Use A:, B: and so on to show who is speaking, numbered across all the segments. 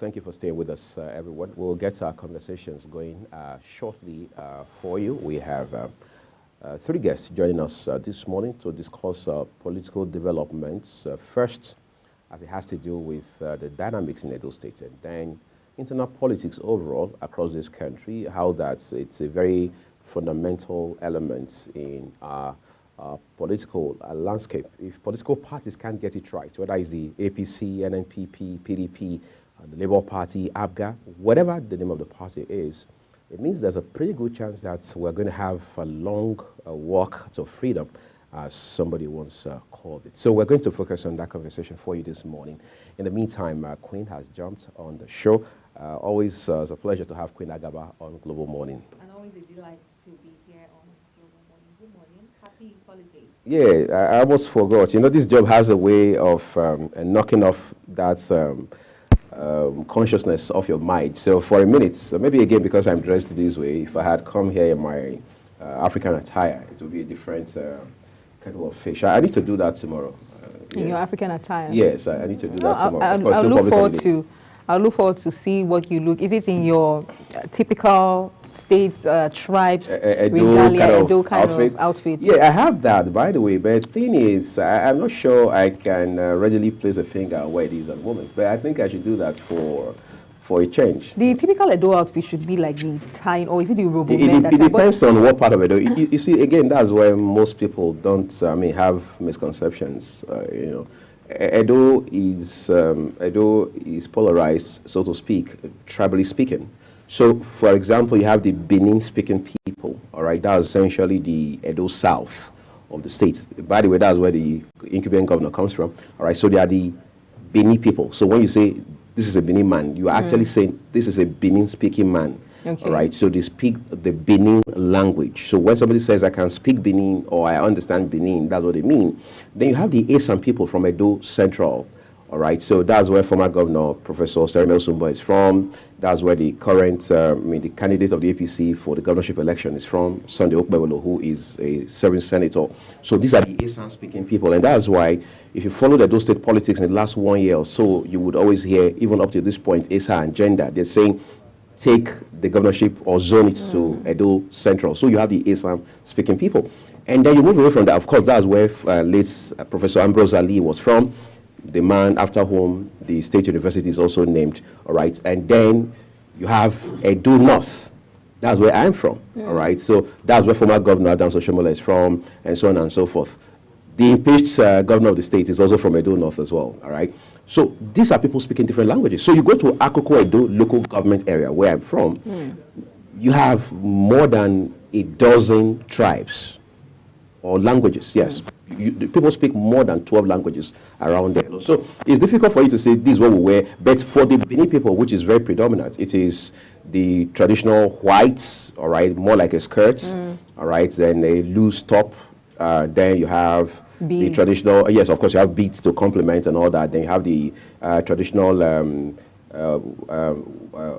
A: thank you for staying with us, everyone. We'll get our conversations going shortly for you. We have three guests joining us this morning to discuss political developments. First, as it has to do with the dynamics in Edo State, and then internal politics overall across this country, how it's a very fundamental element in our political landscape. If political parties can't get it right, whether it's the APC, NNPP, PDP, the Labour Party, ABGA, whatever the name of the party is, it means there's a pretty good chance that we're going to have a long walk to freedom, as somebody once called it. So we're going to focus on that conversation for you this morning. In the meantime, Queen has jumped on the show. Always it's a pleasure to have Queen Agaba on Global Morning.
B: And always a delight to be here on Global Morning. Good morning. Happy holidays.
A: Yeah, I almost forgot. You know, this job has a way of knocking off that consciousness of your mind. So for a minute, maybe again because I'm dressed this way, if I had come here in my African attire, it would be a different kind of fish. I need to do that tomorrow.
B: In your African attire?
A: Yes, I need to do that tomorrow.
B: I'll look forward to see what you look. Is it in your typical states, tribes, Edo kind of outfit?
A: Yeah, I have that, by the way. But the thing is, I'm not sure I can readily place a finger on where it is at the moment. But I think I should do that for a change.
B: The typical Edo outfit should be like the tie, or is it the robo?
A: It depends on what part of Edo. You see, again, that's where most people don't, have misconceptions. Edo is polarized, so to speak, tribally speaking. So, for example, you have the Benin-speaking people, all right? That's essentially the Edo South of the state. By the way, that's where the incumbent governor comes from, all right? So they are the Benin people. So when you say this is a Benin man, you are actually saying this is a Benin-speaking man.
B: Okay.
A: All right, so they speak the Benin language. So when somebody says, I can speak Benin or I understand Benin, that's what they mean. Then you have the Esan people from Edo Central. All right, so that's where former Governor Professor Seremel Sumba is from. That's where the current, the candidate of the APC for the governorship election is from, Sunday Okpebolo, who is a serving senator. So these are the Esan-speaking people, and that's why if you follow the Edo State politics in the last 1 year or so, you would always hear, even up to this point, Esa and gender. They're saying, take the governorship or zone it to Edo Central. So you have the Esan-speaking people. And then you move away from that. Of course, that's where late Professor Ambrose Ali was from, the man after whom the State University is also named, all right? And then you have Edo North. That's where I'm from, all right? So that's where former Governor Adams Oshomola is from, and so on and so forth. The impeached governor of the state is also from Edo North as well, all right? So these are people speaking different languages. So you go to Akoko Edo local government area where I'm from, you have more than a dozen tribes or languages, yes. People speak more than 12 languages around there. So it's difficult for you to say this is what we wear, but for the Benin people, which is very predominant, it is the traditional whites, all right, more like a skirt, all right, then a loose top, then you have beads. The traditional, yes, of course, you have beads to complement and all that. Then you have the traditional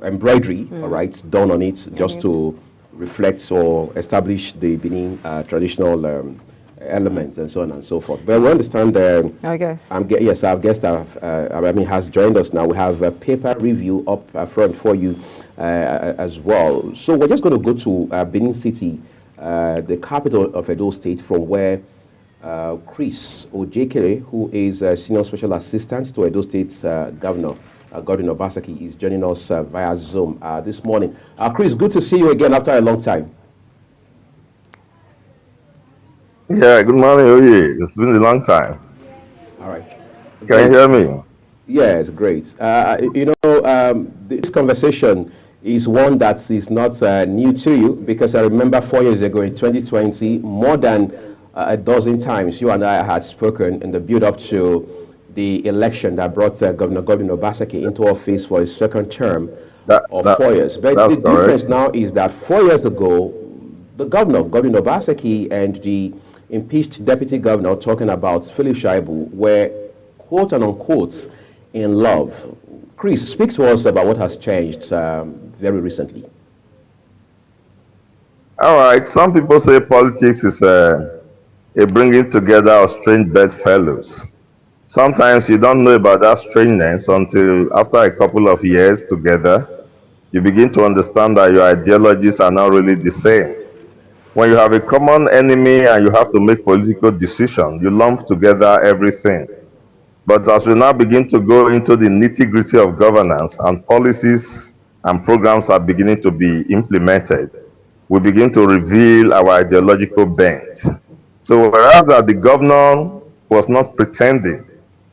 A: embroidery, all right, done on it just to reflect or establish the Benin traditional elements and so on and so forth. But we understand.
B: I guess.
A: Yes, our guest has joined us now. We have a paper review up front for you as well. So we're just going to go to Benin City, the capital of Edo State, from where Chris Ojekere, who is a senior special assistant to Edo State's Governor Godwin Obaseki, is joining us via Zoom this morning. Chris, good to see you again after a long time.
C: Yeah, good morning, Oye. It's been a long time.
A: All right.
C: Can you hear me?
A: Yes, great. This conversation is one that is not new to you, because I remember 4 years ago in 2020, more than a dozen times you and I had spoken in the build-up to the election that brought Governor Godwin Obaseki into office for his second term of 4 years. But the difference now is that 4 years ago, the governor, Godwin Obaseki, and the impeached deputy governor, talking about Philip Shaibu, were quote and unquote in love. Chris, speak to us about what has changed very recently.
C: All right. Some people say politics is a bringing together of strange bedfellows. Sometimes you don't know about that strangeness until after a couple of years together, you begin to understand that your ideologies are not really the same. When you have a common enemy and you have to make political decisions, you lump together everything. But as we now begin to go into the nitty-gritty of governance and policies and programs are beginning to be implemented, we begin to reveal our ideological bent. So whereas that the governor was not pretending,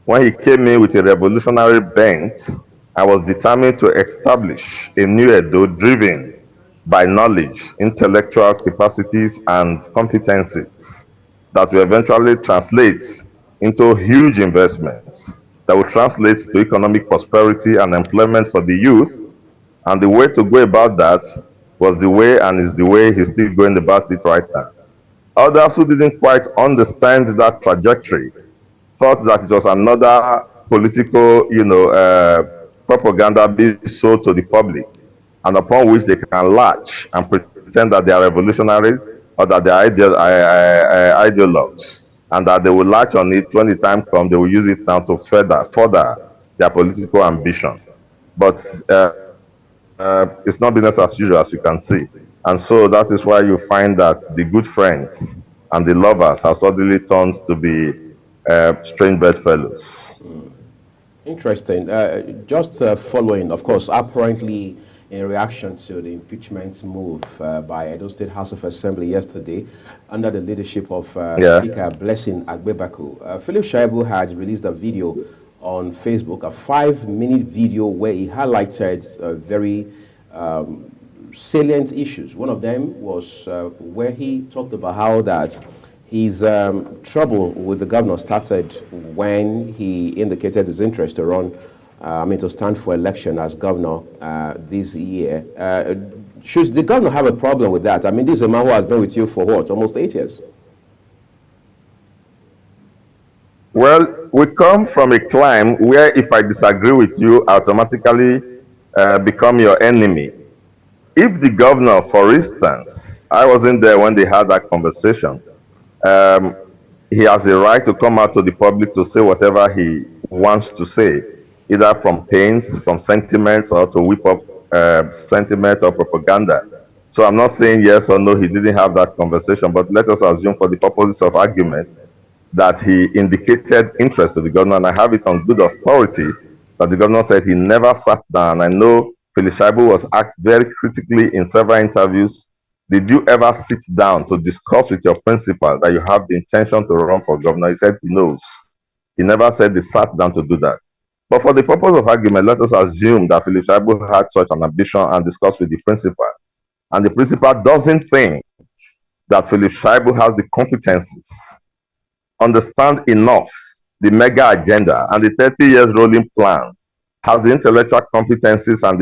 C: when he came in with a revolutionary bent, I was determined to establish a new Edo driven by knowledge, intellectual capacities, and competencies that will eventually translate into huge investments that will translate to economic prosperity and employment for the youth. And the way to go about that was the way and is the way he's still going about it right now. Others who didn't quite understand that trajectory thought that it was another political, propaganda being sold to the public, and upon which they can latch and pretend that they are revolutionaries or that they are ideologues, and that they will latch on it when the time comes. They will use it now to further their political ambition. But it's not business as usual, as you can see. And so that is why you find that the good friends and the lovers have suddenly turned to be strange bedfellows.
A: Interesting. Just following, of course, apparently in reaction to the impeachment move by Edo State House of Assembly yesterday, under the leadership of Speaker Blessing Agbebaku, Philip Shaibu had released a video on Facebook, a 5-minute video where he highlighted very salient issues. One of them was where he talked about how that his trouble with the governor started when he indicated his interest to run, to stand for election as governor this year. Should the governor have a problem with that? I mean, this is a man who has been with you for what, almost 8 years?
C: Well, we come from a climb where if I disagree with you, I automatically become your enemy. If the governor, for instance, I wasn't there when they had that conversation, he has a right to come out to the public to say whatever he wants to say, either from pains, from sentiments, or to whip up sentiment or propaganda. So I'm not saying yes or no, he didn't have that conversation, but let us assume for the purposes of argument that he indicated interest to the governor, and I have it on good authority that the governor said he never sat down. I know Philip Shaibu was asked very critically in several interviews, did you ever sit down to discuss with your principal that you have the intention to run for governor? He said he knows. He never said they sat down to do that. But for the purpose of argument, let us assume that Philip Shaibu had such an ambition and discussed with the principal. And the principal doesn't think that Philip Shaibu has the competencies, understand enough the mega agenda and the 30 years rolling plan, has the intellectual competencies and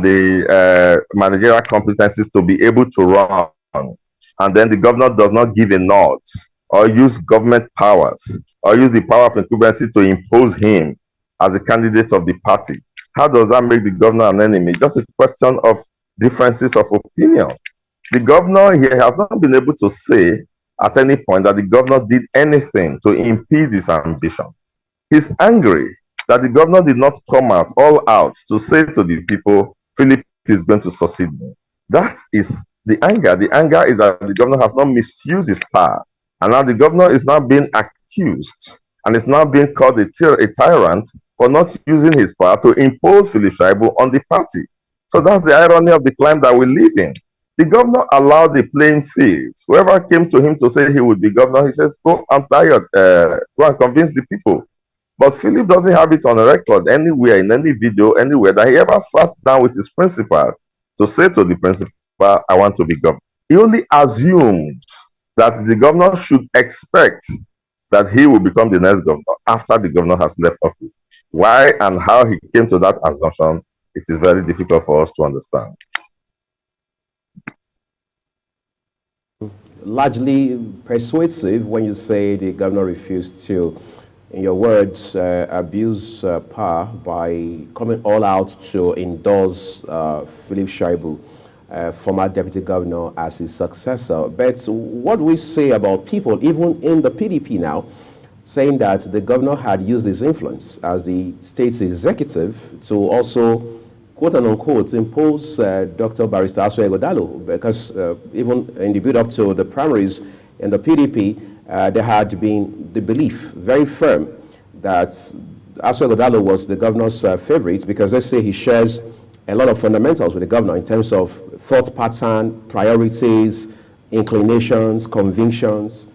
C: the managerial competencies to be able to run, and then the governor does not give a nod or use government powers or use the power of incumbency to impose him as a candidate of the party. How does that make the governor an enemy? Just a question of differences of opinion. The governor here has not been able to say at any point that the governor did anything to impede his ambition. He's angry that the governor did not come out all out to say to the people, Philip is going to succeed me. That is the anger. The anger is that the governor has not misused his power. And now the governor is now being accused and is now being called a tyrant for not using his power to impose Philip Shaibu on the party. So that's the irony of the climb that we live in. The governor allowed the playing field. Whoever came to him to say he would be governor, he says, go and go and convince the people. But Philip doesn't have it on record anywhere, in any video, anywhere, that he ever sat down with his principal to say to the principal, I want to be governor. He only assumed that the governor should expect that he will become the next governor after the governor has left office. Why and how he came to that assumption, it is very difficult for us to understand.
A: Largely persuasive when you say the governor refused to, in your words, abuse power by coming all out to endorse Philip Shaibu, former deputy governor, as his successor. But what do we say about people, even in the PDP now, saying that the governor had used his influence as the state's executive to also, quote unquote, impose Dr. Barrister Asue Ighodalo, because even in the build-up to the primaries in the PDP, there had been the belief, very firm, that Asue Ighodalo was the governor's favorite, because let's say he shares a lot of fundamentals with the governor in terms of thought pattern, priorities, inclinations, convictions,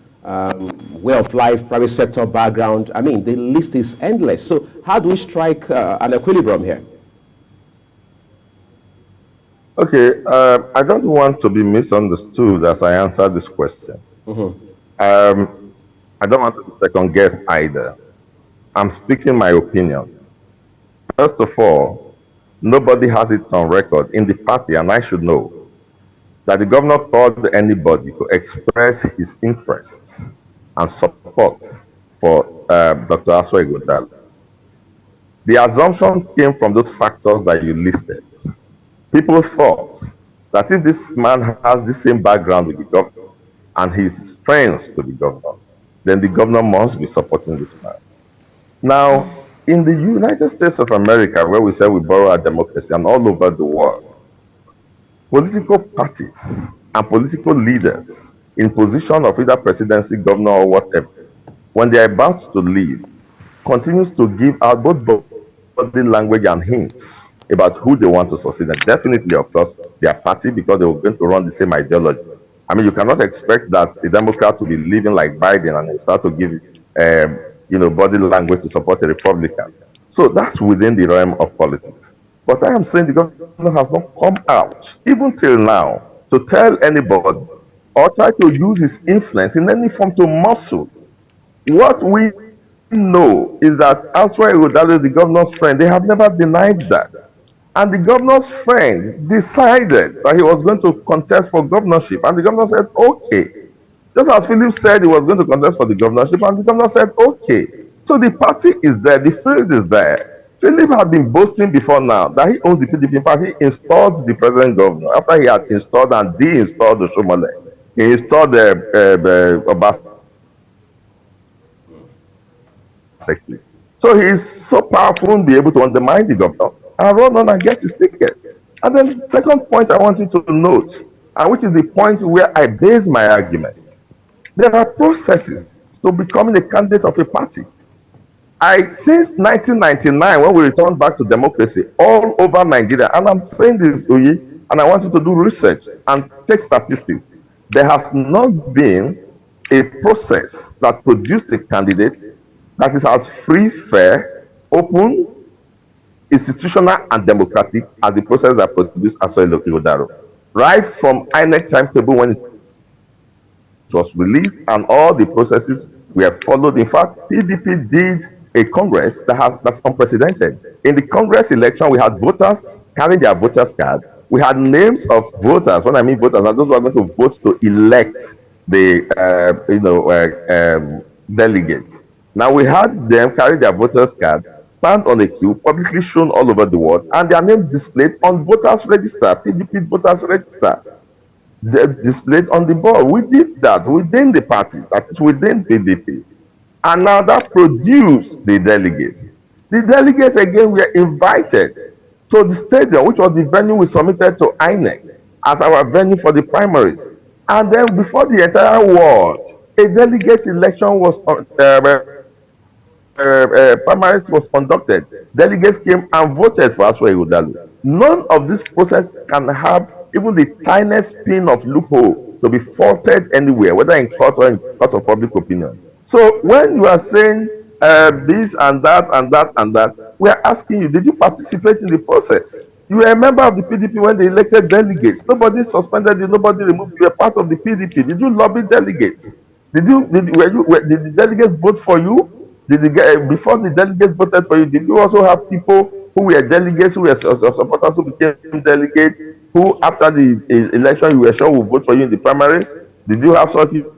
A: way of life, private sector background. I mean, the list is endless. So how do we strike an equilibrium here?
C: Okay, I don't want to be misunderstood as I answer this question. I don't want to be second guessed either. I'm speaking my opinion. First of all, nobody has it on record in the party, and I should know, that the governor called anybody to express his interests and support for Dr. Asue Ighodalo. The assumption came from those factors that you listed. People thought that if this man has the same background with the governor and he's friends to the governor, then the governor must be supporting this man. Now, in the United States of America, where we say we borrow our democracy, and all over the world, political parties and political leaders in position of either presidency, governor, or whatever, when they are about to leave, continues to give out both body language and hints about who they want to succeed. And definitely, of course, their party, because they were going to run the same ideology. I mean, you cannot expect that a Democrat will be living like Biden and start to give body language to support a Republican. So that's within the realm of politics. But I am saying the governor has not come out, even till now, to tell anybody or try to use his influence in any form to muscle. What we know is that Asue Ighodalo, the governor's friend, they have never denied that. And the governor's friend decided that he was going to contest for governorship. And the governor said, okay. Just as Philip said he was going to contest for the governorship, and the governor said, okay. So the party is there, the field is there. Philip had been boasting before now that he owns the PDP. In fact, he installed the present governor. After he had installed and de-installed the Shomole, he installed the Obasa. So he is so powerful and be able to undermine the governor and run on and get his ticket. And then the second point I want you to note, and which is the point where I base my argument, there are processes to becoming a candidate of a party. Since 1999, when we returned back to democracy all over Nigeria, and I'm saying this, Uyi, and I want you to do research and take statistics, there has not been a process that produced a candidate that is as free, fair, open, institutional, and democratic as the process that produced Asue Ighodalo. Right from INEC timetable when it was released and all the processes we have followed. In fact, PDP did a Congress that's unprecedented. In the Congress election, we had voters carrying their voters card. We had names of voters. When I mean voters, are those who are going to vote to elect the delegates. Now we had them carry their voters card, stand on a queue, publicly shown all over the world, and their names displayed on voters register, PDP voters register. They're displayed on the board. We did that within the party, that is within PDP. And now that produced the delegates. The delegates again were invited to the stadium, which was the venue we submitted to INEC as our venue for the primaries. And then before the entire world, a delegate election was primaries was conducted. Delegates came and voted for Asue Ighodalo. None of this process can have even the tiniest pin of loophole to be faulted anywhere, whether in court or in court of public opinion. So when you are saying this and that and that and that, we are asking you, did you participate in the process? You were a member of the PDP when they elected delegates. Nobody suspended you, nobody removed you. You were part of the PDP. Did you lobby delegates? Did the delegates vote for you? Before the delegates voted for you, did you also have people who were delegates, who were supporters, who became delegates, who after the election you were sure will vote for you in the primaries? Did you have such people?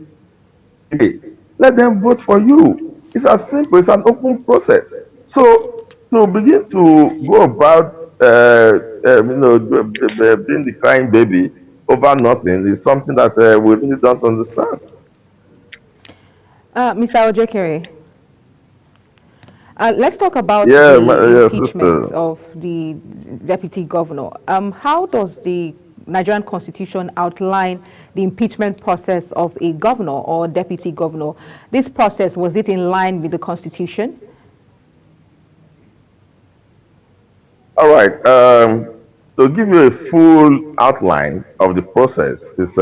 C: Let them vote for you. It's as simple. It's an open process. So to begin to go about being the crying baby over nothing is something that we really don't understand.
B: Mr. Ojekere, Let's talk about the impeachment of the deputy governor. How does the Nigerian Constitution outline the impeachment process of a governor or deputy governor? This process, was it in line with the Constitution?
C: All right. To give you a full outline of the process is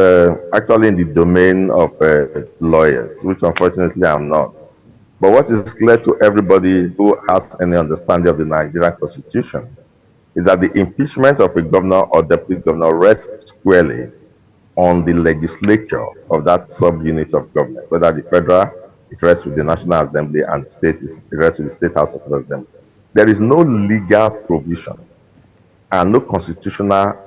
C: actually in the domain of lawyers, which unfortunately I'm not. But what is clear to everybody who has any understanding of the Nigerian Constitution is that the impeachment of a governor or deputy governor rests squarely on the legislature of that subunit of government, whether the federal, it rests with the National Assembly, and the state, it rests with the State House of Assembly. There is no legal provision and no constitutional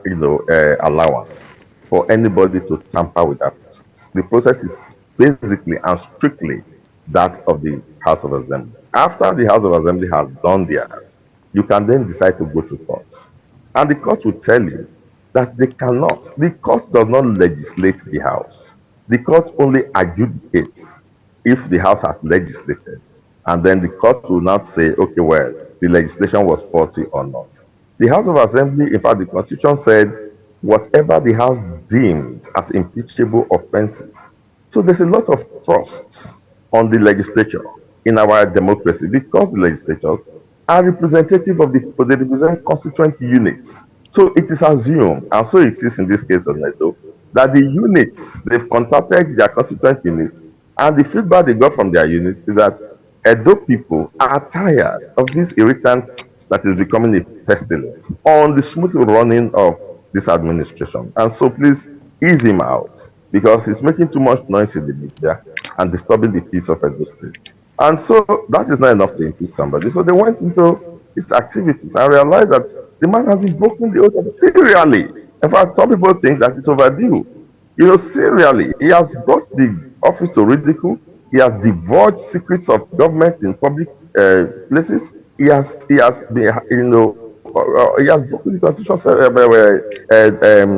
C: allowance for anybody to tamper with that process. The process is basically and strictly that of the House of Assembly. After the House of Assembly has done theirs, you can then decide to go to court. And the court will tell you that they cannot. The court does not legislate the House. The court only adjudicates if the House has legislated. And then the court will not say, okay, well, the legislation was faulty or not. The House of Assembly, in fact, the Constitution said, whatever the House deemed as impeachable offenses. So there's a lot of trust on the legislature in our democracy because the legislatures are representative of they represent constituent units. So it is assumed, and so it is in this case of Edo, that the units, they've contacted their constituent units, and the feedback they got from their units is that Edo people are tired of this irritant that is becoming a pestilence on the smooth running of this administration. And so please ease him out, because he's making too much noise in the media and disturbing the peace of Edo State. And so that is not enough to impeach somebody. So they went into his activities and realized that the man has been broken the oath of serially. In fact, some people think that it's overdue. Serially, he has brought the office to ridicule. He has divulged secrets of government in public places. He has been, he has broken the constitution,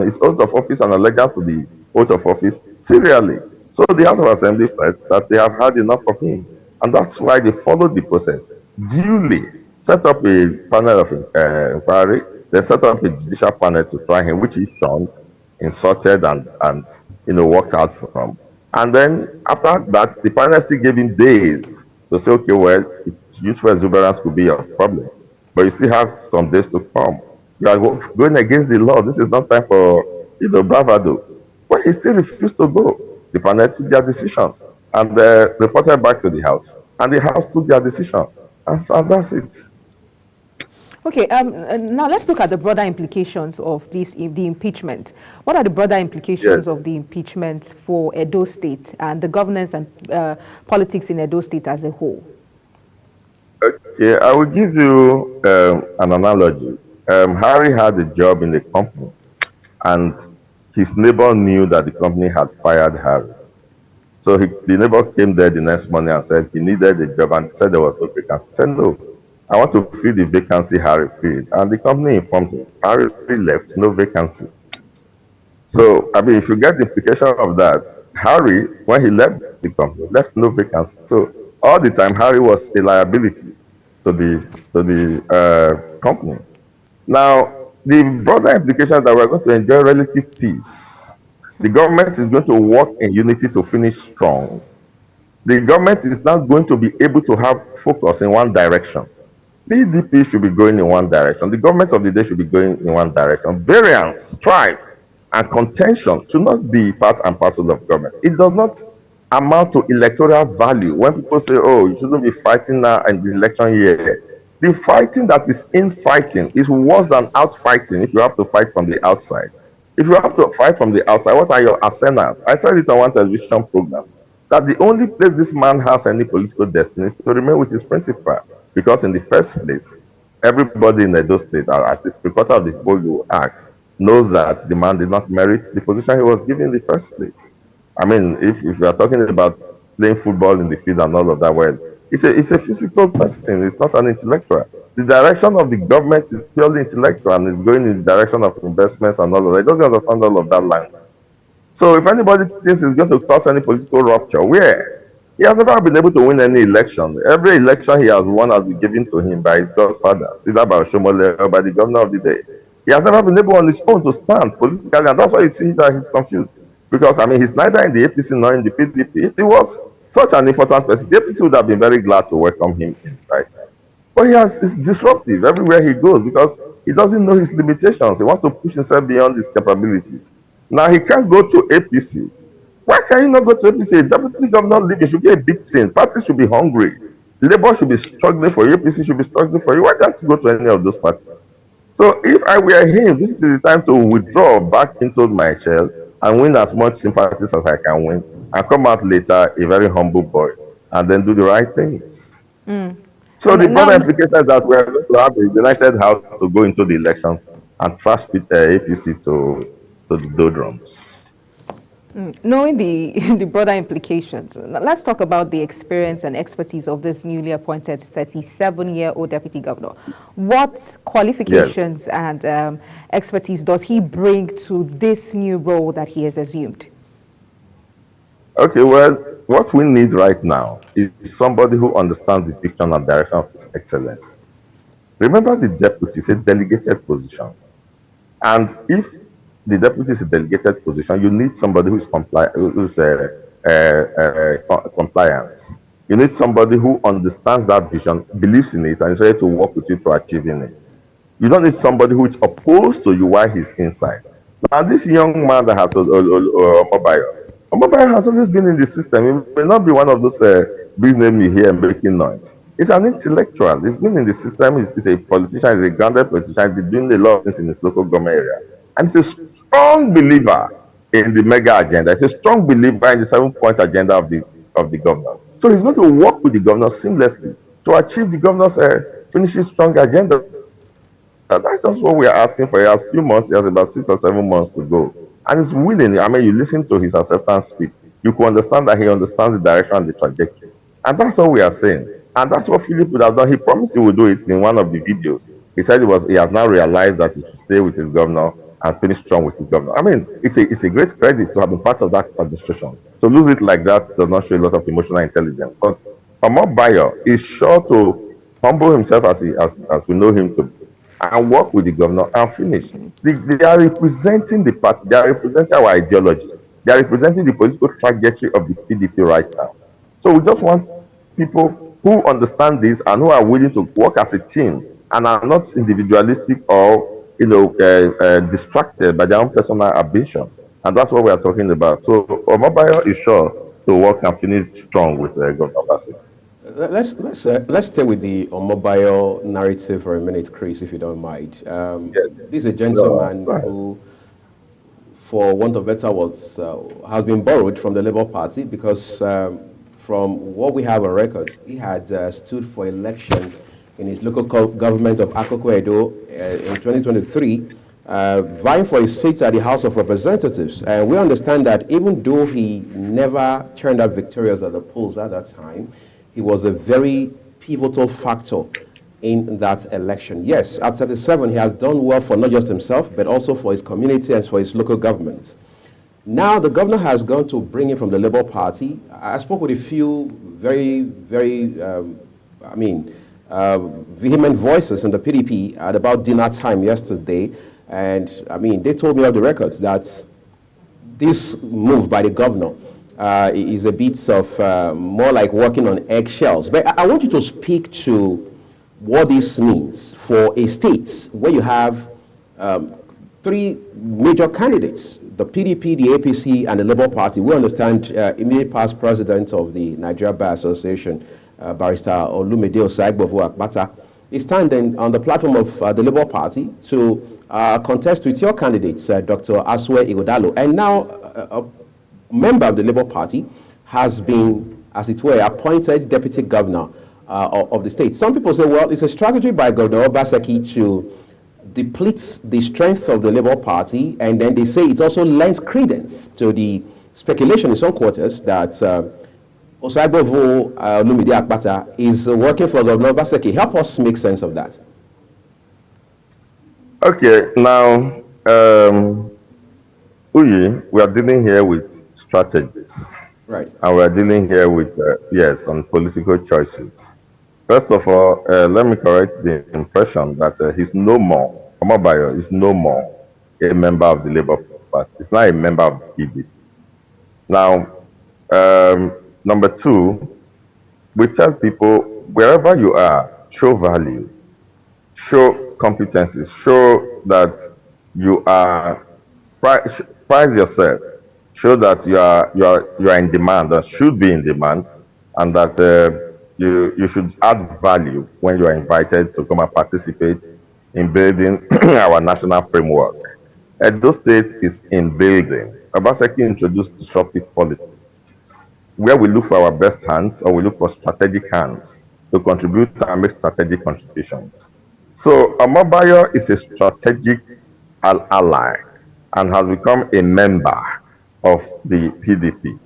C: his oath of office and allegiance to the oath of office serially. So the House of Assembly felt that they have had enough of him, and that's why they followed the process. Duly set up a panel of inquiry. They set up a judicial panel to try him, which he shunned, insulted, and walked out from. And then after that, the panel still gave him days to say, okay, well, youthful exuberance could be your problem, but you still have some days to come. You are going against the law. This is not time for bravado. But he still refused to go. The panel took their decision and reported back to the House, and the House took their decision, and that's it.
B: Okay, now let's look at the broader implications of the impeachment. What are the broader implications of the impeachment for Edo State and the governance and politics in Edo State as a whole?
C: Okay, I will give you an analogy. Harry had a job in a company, and his neighbor knew that the company had fired Harry. So the neighbor came there the next morning and said he needed a job, and said there was no vacancy. He said, no, I want to fill the vacancy Harry filled. And the company informed him, Harry left, no vacancy. So, if you get the implication of that, Harry, when he left the company, left no vacancy. So all the time, Harry was a liability to the company. Now, the broader implication that we're going to enjoy relative peace. The government is going to work in unity to finish strong. The government is not going to be able to have focus in one direction. PDP should be going in one direction. The government of the day should be going in one direction. Variance, strife, and contention should not be part and parcel of government. It does not amount to electoral value. When people say, oh, you shouldn't be fighting now in the election year, the fighting that is in fighting is worse than out fighting if you have to fight from the outside. If you have to fight from the outside, what are your arsenals? I said it on one television program, that the only place this man has any political destiny is to remain with his principal. Because in the first place, everybody in Edo State, or at least 3/4 of the people you ask, knows that the man did not merit the position he was given in the first place. If you are talking about playing football in the field and all of that, well, it's a physical person. It's not an intellectual. The direction of the government is purely intellectual and is going in the direction of investments and all of that. It doesn't understand all of that language. So if anybody thinks it's going to cause any political rupture, where? He has never been able to win any election. Every election he has won has been given to him by his godfathers, either by Oshomole or by the governor of the day. He has never been able on his own to stand politically, and that's why you see that he's confused. Because, I mean, he's neither in the APC nor in the PDP. If he was such an important person, the APC would have been very glad to welcome him in, right? But it's disruptive everywhere he goes because he doesn't know his limitations. He wants to push himself beyond his capabilities. Now he can't go to APC. Why can you not go to APC? Deputy governor leaving should be a big thing. Parties should be hungry. Labour should be struggling for you. APC should be struggling for you. Why can't you go to any of those parties? So if I were him, this is the time to withdraw back into my shell and win as much sympathies as I can win and come out later a very humble boy and then do the right things. So the broader implication is that we are going to have a united house to go into the elections and trash APC to the doldrums.
B: Knowing the broader implications, let's talk about the experience and expertise of this newly appointed 37-year-old deputy governor. What qualifications and expertise does he bring to this new role that he has assumed?
C: Okay, well, what we need right now is somebody who understands the picture and direction of His Excellency. Remember, the deputy is a delegated position. And if the deputy is a delegated position, you need somebody who's compliance. You need somebody who understands that vision, believes in it, and is ready to work with you to achieving it. You don't need somebody who is opposed to you while he's inside. Now, this young man that has Omobayo has always been in the system. He may not be one of those big names you hear making noise. He's an intellectual. He's been in the system. He's a politician. He's a grounded politician. He's been doing a lot of things in his local government area. And he's a strong believer in the mega agenda. He's a strong believer in the 7-point agenda of the governor. So he's going to work with the governor seamlessly to achieve the governor's finishing strong agenda. That's just what we are asking for. He has a few months. He has about 6 or 7 months to go. And he's willing. I mean, you listen to his acceptance speech, you can understand that he understands the direction and the trajectory. And that's what we are saying. And that's what Philip would have done. He promised he would do it in one of the videos. He said he has now realized that he should stay with his governor and finish strong with his governor. I mean, it's a great credit to have been part of that administration. To lose it like that does not show a lot of emotional intelligence. But Omobayo is sure to humble himself as we know him to be, and work with the governor and finish. They are representing the party. They are representing our ideology. They are representing the political trajectory of the PDP right now. So we just want people who understand this and who are willing to work as a team and are not individualistic or distracted by their own personal ambition. And that's what we are talking about. So Omobayo is sure to work and finish strong with Governor Obaseki.
A: Let's stay with the Omobayo narrative for a minute, Chris, if you don't mind. This is a gentleman who, for want of better words, has been borrowed from the Labour Party because from what we have on record, he had stood for election in his local government of Akoko Edo in 2023, vying for a seat at the House of Representatives. And we understand that even though he never turned out victorious at the polls at that time, he was a very pivotal factor in that election. Yes, at 37, he has done well for not just himself, but also for his community and for his local governments. Now, the governor has gone to bring him from the Labour Party. I spoke with a few very vehement voices in the PDP at about dinner time yesterday. And, they told me off the records that this move by the governor is a bit of more like walking on eggshells. But I want you to speak to what this means for a state where you have 3 major candidates, the PDP, the APC, and the Labour Party. We understand immediate past president of the Nigeria Bar Association, Barrister Olumide Osaigbovo-Akpata, is standing on the platform of the Labour Party to contest with your candidates, Dr. Asue Ighodalo. And now a member of the Labour Party has been, as it were, appointed deputy governor of the state. Some people say, well, it's a strategy by Governor Obaseki to deplete the strength of the Labour Party, and then they say it also lends credence to the speculation in some quarters that Osaigbovo Olumide Akpata is working for Governor Obaseki. Help us make sense of that.
C: Okay, now, Uyi, we are dealing here with strategies.
A: Right.
C: And we're dealing here with, yes, on political choices. First of all, let me correct the impression that he's no more, Omobayo is no more a member of the Labour Party. He's not a member of the PDP. Now, number two, we tell people wherever you are, show value, show competencies, show that you are price yourself, show that you are in demand or should be in demand, and that you should add value when you are invited to come and participate in building our national framework. Edo State is in building. Obaseki introduced disruptive politics, where we look for our best hands or we look for strategic hands to contribute and make strategic contributions. So Amabayo is a strategic ally and has become a member of the PDP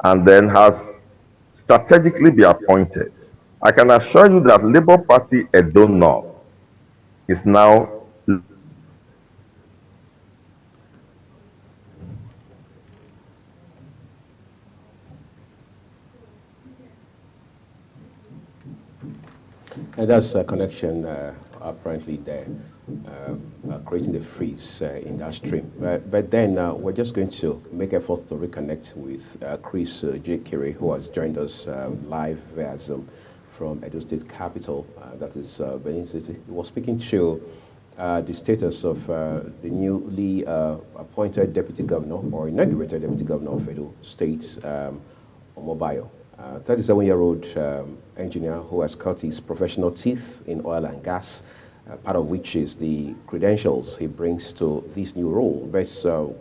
C: and then has strategically been appointed. I can assure you that Labour Party Edo North is now
A: And that's a connection apparently there, creating the freeze in that stream. But then we're just going to make efforts to reconnect with Chris J. Kiri, who has joined us live via Zoom from Edo State capital, that is Benin City. He was speaking to the status of the newly appointed deputy governor or inaugurated deputy governor of Edo State, Omobayo. 37-year-old engineer who has cut his professional teeth in oil and gas, part of which is the credentials he brings to this new role. But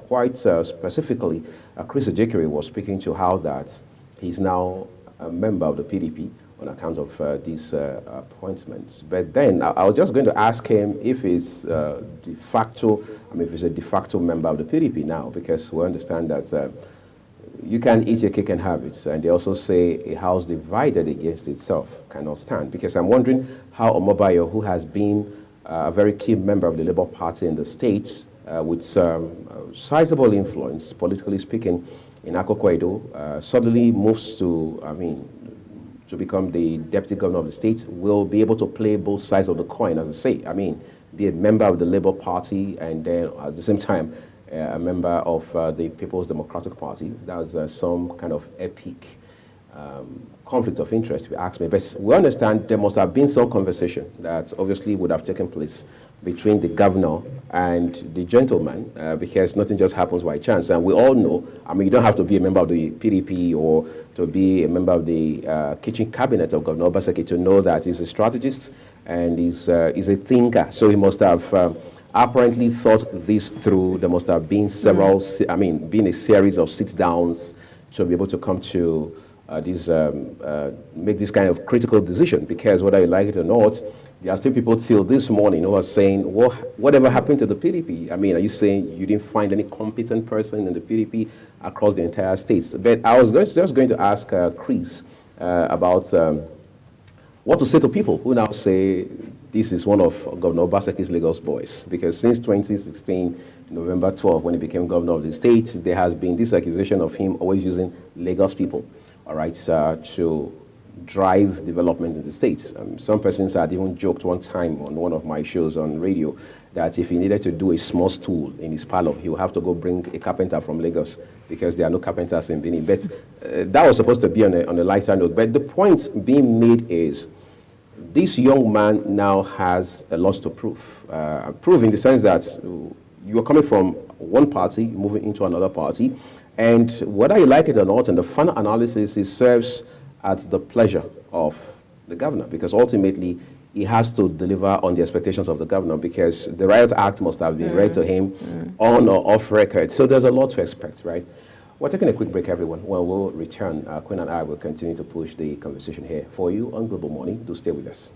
A: quite specifically, Chris Ejekiri was speaking to how that he's now a member of the PDP on account of these appointments. But then I was just going to ask him if he's de facto, if he's a de facto member of the PDP now, because we understand that you can eat your cake and have it. And they also say a house divided against itself cannot stand. Because I'm wondering how Omobayo, who has been a very key member of the Labour Party in the States, with sizable influence, politically speaking, in Akoko Edo, suddenly moves to, to become the deputy governor of the state, will be able to play both sides of the coin, as I say. Be a member of the Labour Party and then at the same time, a member of the People's Democratic Party. That's some kind of epic conflict of interest, if you ask me. But we understand there must have been some conversation that obviously would have taken place between the governor and the gentleman, because nothing just happens by chance. And we all know, you don't have to be a member of the PDP or to be a member of the kitchen cabinet of Governor Obaseki to know that he's a strategist and he's a thinker. So he must have apparently thought this through. There must have been several, been a series of sit-downs to be able to come to make this kind of critical decision, because whether you like it or not, there are still people till this morning who are saying, whatever happened to the PDP? Are you saying you didn't find any competent person in the PDP across the entire states? But I was just going to ask Chris about what to say to people who now say this is one of Governor Obaseki's Lagos boys, because since 2016, November 12, when he became governor of the state, there has been this accusation of him always using Lagos people, all right, to drive development in the state. Some persons had even joked one time on one of my shows on radio that if he needed to do a small stool in his parlor, he would have to go bring a carpenter from Lagos, because there are no carpenters in Benin. But that was supposed to be on a lighter note. But the point being made is, this young man now has a lot to prove. Prove in the sense that you are coming from one party, moving into another party, and whether you like it or not, and the final analysis, it serves at the pleasure of the governor, because ultimately he has to deliver on the expectations of the governor, because the Riot Act must have been read to him on or off record. So there's a lot to expect, right? We're taking a quick break, everyone. When we'll return, Queen and I will continue to push the conversation here for you on Global Morning. Do stay with us.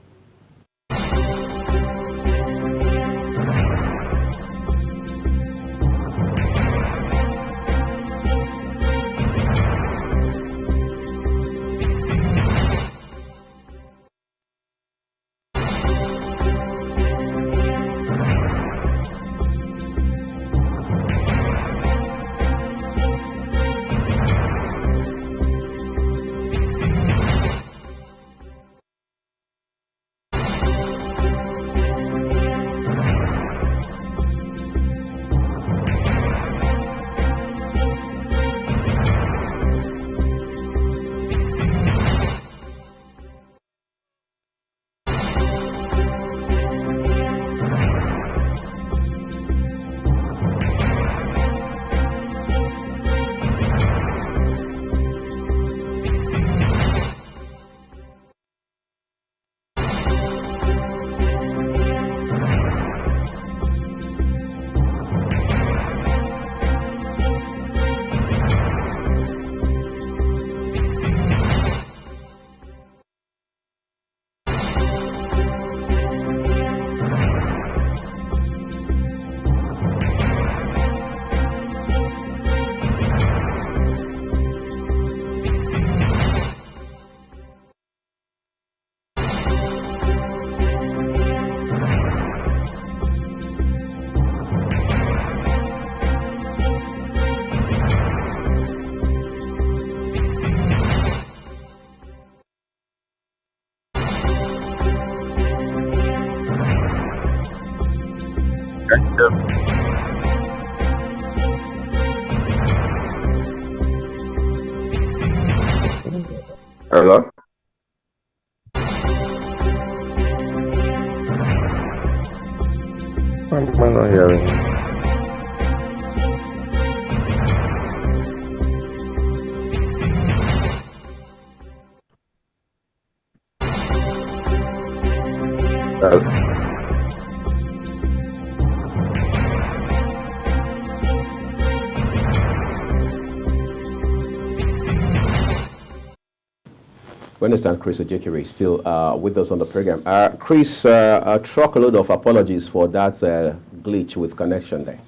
C: Hello? Why am I not hearing?
A: We understand Chris Ejekiri is still with us on the program. Chris, a truckload of apologies for that glitch with connection there.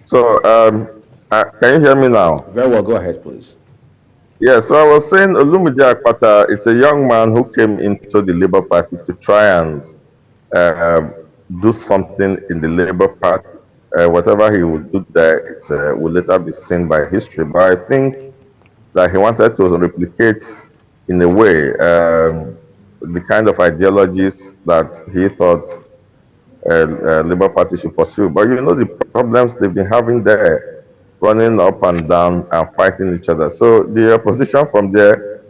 C: So, can you hear me now?
A: Very well, go ahead, please.
C: Yeah, so I was saying Olumide Akpata is a young man who came into the Labour Party to try and do something in the Labour Party. Whatever he would do there is, will later be seen by history. But I think that he wanted to replicate, in a way, the kind of ideologies that he thought Labour Party should pursue. But you know the problems they've been having there, running up and down and fighting each other. So the opposition from there,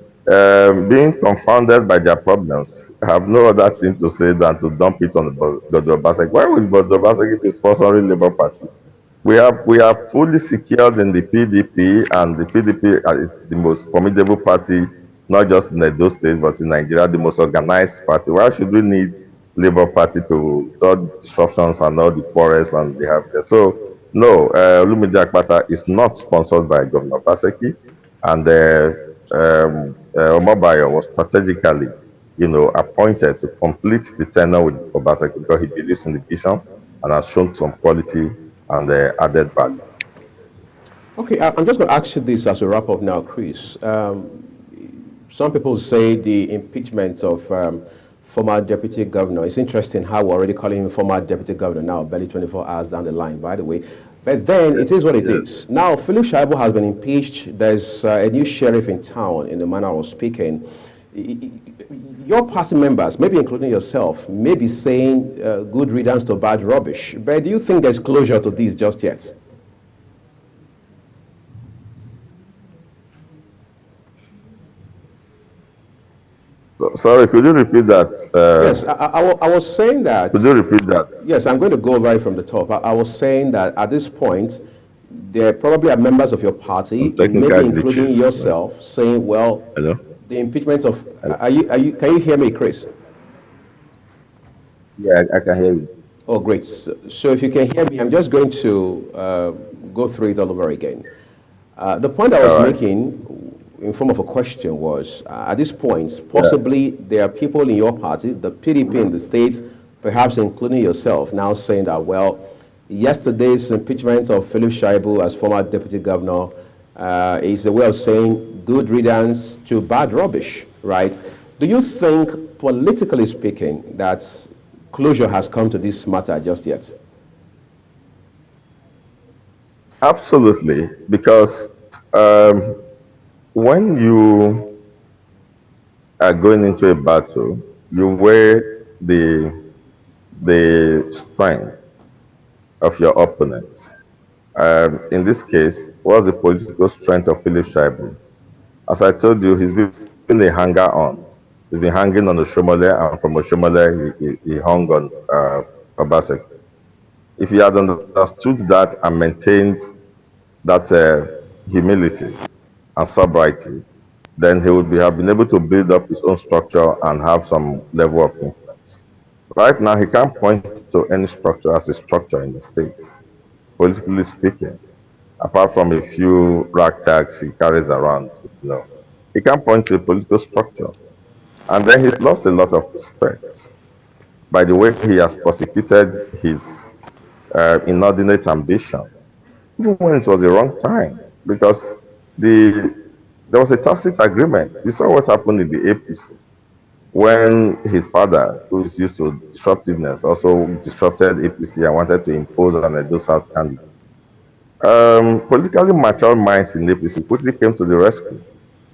C: being confounded by their problems, have no other thing to say than to dump it on Bodo Obaseki. Why would Bodo Obaseki be sponsoring Labour Party? We are fully secured in the PDP, and the PDP is the most formidable party, not just in Edo State, but in Nigeria, the most organized party. Why should we need Labour Party to all the disruptions and all the quarrels and they have there? So, no, Olumide Akpata is not sponsored by Governor Obaseki, and Omobayo was strategically, appointed to complete the tenure with Obaseki because he believes in the vision and has shown some quality and added value.
A: Okay, I'm just going to ask you this as a wrap up now, Chris. Some people say the impeachment of former deputy governor. It's interesting how we're already calling him former deputy governor now, barely 24 hours down the line, by the way. But then it is what it is. Now, Philip Shaibu has been impeached. There's a new sheriff in town, in the manner of speaking. Your party members, maybe including yourself, may be saying good riddance to bad rubbish. But do you think there's closure to this just yet?
C: Sorry, could you repeat that?
A: Yes, I was saying that.
C: Could you repeat that?
A: Yes, I'm going to go right from the top. I was saying that at this point, there probably are members of your party, maybe including yourself, saying, well,
C: hello?
A: The impeachment of, can you hear me, Chris?
C: Yeah, I can hear you.
A: Oh, great. So if you can hear me, I'm just going to go through it all over again. The point I was making in form of a question was, at this point, possibly there are people in your party, the PDP in the States, perhaps including yourself, now saying that, well, yesterday's impeachment of Philip Shaibu as former deputy governor is a way of saying good riddance to bad rubbish, right? Do you think, politically speaking, that closure has come to this matter just yet?
C: Absolutely, because when you are going into a battle, you weigh the strength of your opponents. In this case, what's the political strength of Philip Shaibu? As I told you, he's been a hanger-on. He's been hanging on Oshomole, and from Oshomole, he hung on Obaseki. If he had understood that and maintained that humility and sobriety, then he would have been able to build up his own structure and have some level of influence. Right now, he can't point to any structure as a structure in the States, politically speaking, apart from a few ragtags he carries around. He can't point to a political structure. And then he's lost a lot of respect by the way he has prosecuted his inordinate ambition, even when it was the wrong time, because there was a tacit agreement. You saw what happened in the APC when his father, who is used to disruptiveness, also disrupted APC and wanted to impose an Edo South candidate. Politically mature minds in APC quickly came to the rescue,